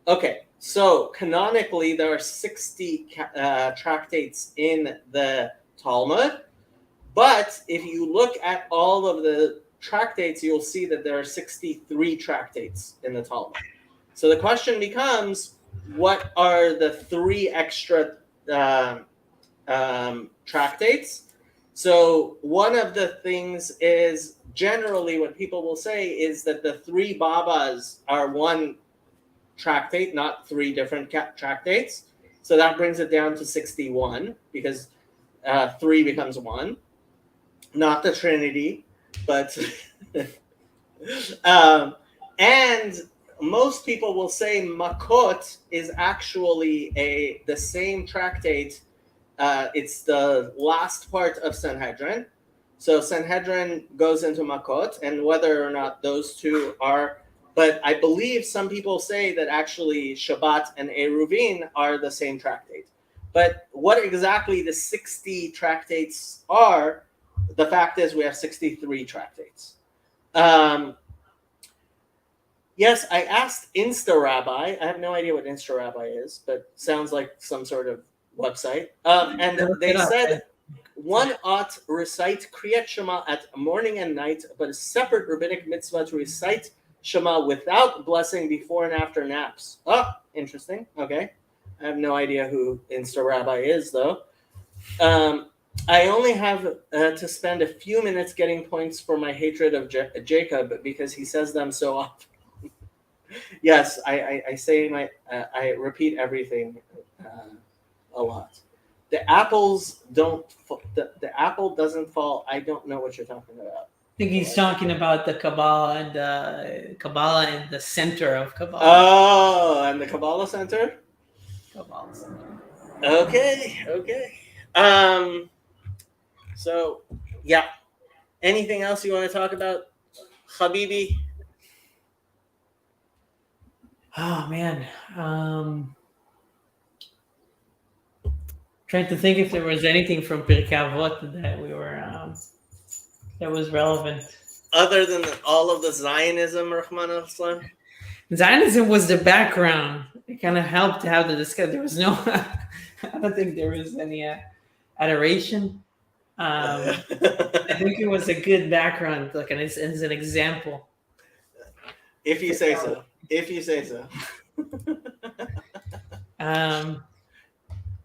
Okay, so canonically there are 60 tractates in the Talmud, but if you look at all of the tractates, you'll see that there are 63 tractates in the Talmud. So the question becomes, what are the 3 extra tractates? So one of the things is, generally what people will say is that the 3 Babas are one tractate, not 3 different tractates. So that brings it down to 61 because 3 becomes 1. Not the Trinity, but and most people will say Makot is actually the same tractate. It's the last part of Sanhedrin. So Sanhedrin goes into Makot, and whether or not those two are, but I believe some people say that actually Shabbat and Eruvin are the same tractate. But what exactly the 60 tractates are, the fact is we have 63 tractates. Yes, I asked InstaRabbi. I have no idea what InstaRabbi is, but sounds like some sort of website. And they said one ought recite Kriyat Shema at morning and night, but a separate rabbinic mitzvah to recite Shema without blessing before and after naps. Oh, interesting. Okay. I have no idea who InstaRabbi is, though. I only have to spend a few minutes getting points for my hatred of Jacob because he says them so often. Yes, I say I repeat everything a lot. The apples don't. The apple doesn't fall. I don't know what you're talking about. I think he's talking about the Kabbalah and Kabbalah in the center of Kabbalah. Oh, and the Kabbalah Center. Kabbalah Center. Okay. So yeah. Anything else you want to talk about, Habibi? Oh man, trying to think if there was anything from Pirkei Avot that we were that was relevant. Other than all of the Zionism, Rahman al-Islam? Zionism was the background. It kind of helped to have the discussion. There was no, I don't think there was any adoration. I think it was a good background, like as an example. If you say so.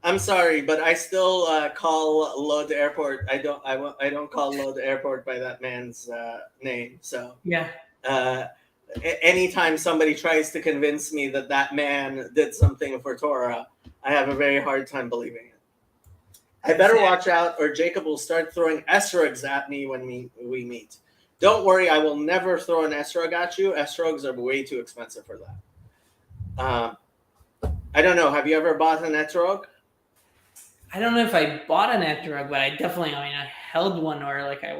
I'm sorry, but I still call Lod Airport. I don't call Lod Airport by that man's name. So yeah. Anytime somebody tries to convince me that man did something for Torah, I have a very hard time believing it. I better watch out, or Jacob will start throwing esrogs at me when we meet. Don't worry, I will never throw an esrog at you. Esrogs are way too expensive for that. I don't know. Have you ever bought an etrog? I don't know if I bought an etrog, but I held one, or like I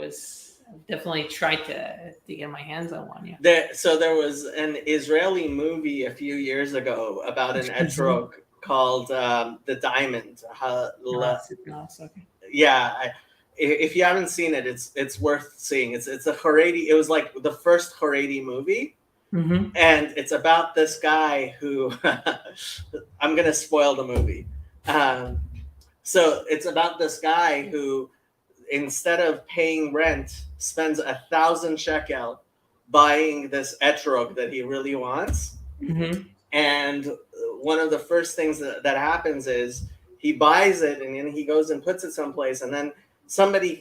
definitely tried to get my hands on one. Yeah. There was an Israeli movie a few years ago about an etrog called The Diamond. Okay. Yeah, if you haven't seen it, it's worth seeing. It's a Haredi. It was like the first Haredi movie, and it's about this guy who I'm gonna spoil the movie. So it's about this guy who, instead of paying rent, spends 1,000 shekel buying this etrog that he really wants. And one of the first things that happens is he buys it and then he goes and puts it someplace, and then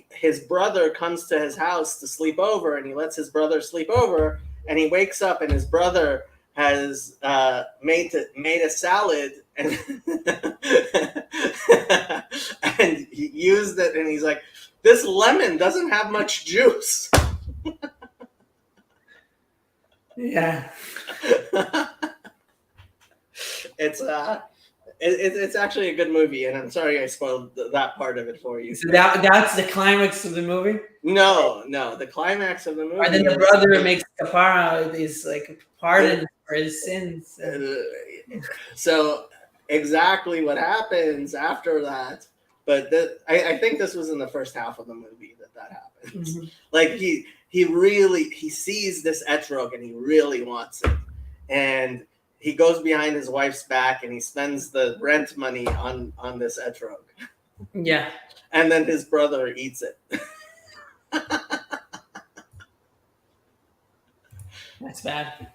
his brother comes to his house to sleep over, and he lets his brother sleep over, and he wakes up and his brother has made a salad and and he used it, and he's like, this lemon doesn't have much juice. Yeah. It's actually a good movie, and I'm sorry I spoiled that part of it for you. So that's the climax of the movie? No, the climax of the movie. And then the brother makes kapara, is like pardon for his sins. So exactly what happens after that, but I think this was in the first half of the movie that happens. Like he sees this etrog and he really wants it, and he goes behind his wife's back and he spends the rent money on this etrog, Yeah. and then his brother eats it. That's bad.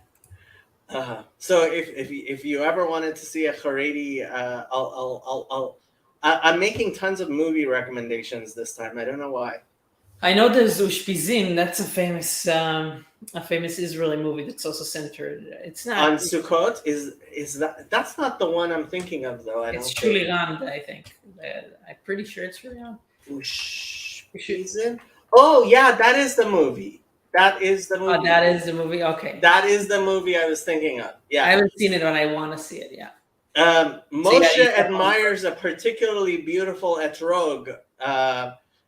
So if you ever wanted to see a Haredi, I'm making tons of movie recommendations this time. I don't know why. I know there's Ushpizim. That's a famous Israeli movie that's also centered. It's On not. Sukkot is that's not the one I'm thinking of though. I It's don't think. Shulirand, I think. I'm pretty sure it's Shulirand. Ushpizin? Oh yeah, that is the movie. That is the movie. Oh, that is the movie. Okay. That is the movie I was thinking of. I Yeah. haven't seen it, but I want to see it. Yeah. Moshe you admires a particularly beautiful etrog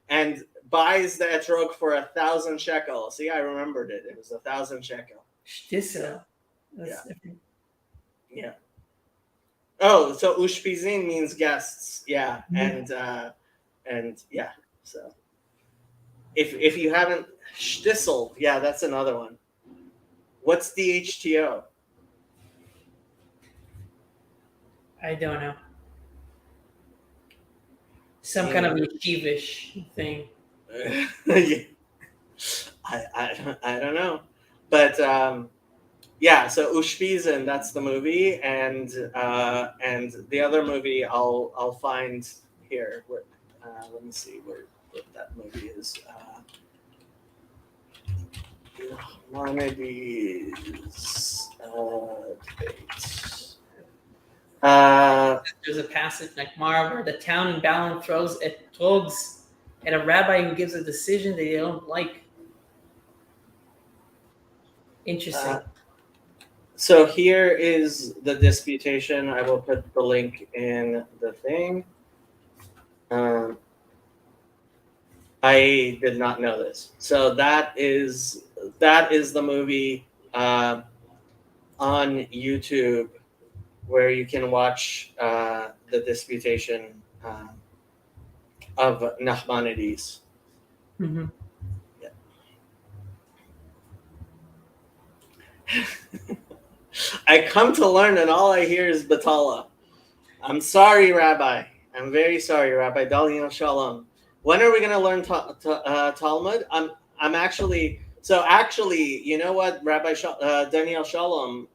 and buys the etrog for 1,000 shekel. See, I remembered it. It was 1,000 shekel. Shtisel. That's Yeah. different. Yeah. Oh, so ushpizin means guests. Yeah, Mhm. and yeah. So if you haven't shtisel, yeah, that's another one. What's DHTO? I don't know. Some kind of yeshivish thing. Yeah. I don't know, but yeah. So Ushpizin, that's the movie, and the other movie I'll find here. Where, let me see where that movie is. Maimonides debate. There's a passage like Mara where the town in Babylon throws etrogs at a rabbi who gives a decision they don't like. Interesting. So here is the disputation. I will put the link in the thing. I did not know this. So that is the movie on YouTube where you can watch the disputation of Nachmanides. Mm-hmm. Yeah. I come to learn, and all I hear is Batala. I'm sorry, Rabbi. I'm very sorry, Rabbi Daniel Shalom. When are we going to learn Talmud? I'm actually. So actually, you know what, Rabbi Daniel Shalom?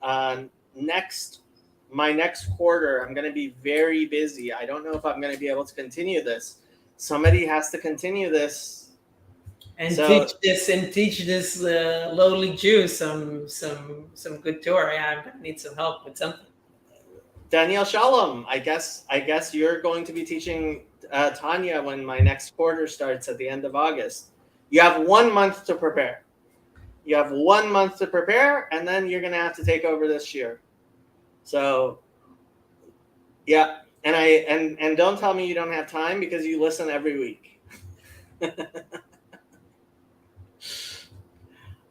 My next quarter, I'm going to be very busy. I don't know if I'm going to be able to continue this. Somebody has to continue this. And So, teach this lowly Jew some good Torah. Yeah, I'm gonna need some help with something. Daniel Shalom, I guess you're going to be teaching Tanya when my next quarter starts at the end of August. You have 1 month to prepare. And then you're going to have to take over this year. So, yeah, and don't tell me you don't have time because you listen every week.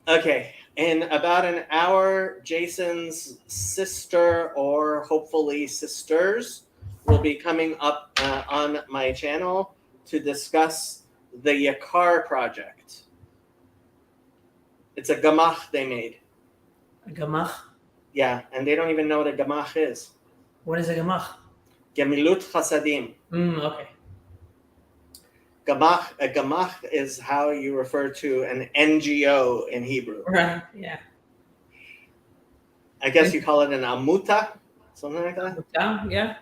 Okay, in about an hour, Jason's sister, or hopefully sisters, will be coming up on my channel to discuss the Yakar project. It's a gamach they made. A gamach? Yeah, and they don't even know what a gamach is. What is a gamach? Gemilut Chasadim. Okay. A gamach is how you refer to an NGO in Hebrew. Right. Yeah. I guess you call it an amuta, something like that. Yeah.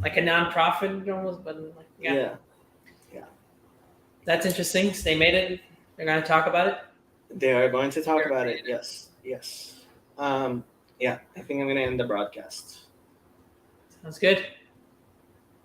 Like a non-profit almost, but like, yeah. That's interesting. So they made it. They're going to talk about it. They are going to talk about it. Yes. Yeah, I think I'm going to end the broadcast. Sounds good.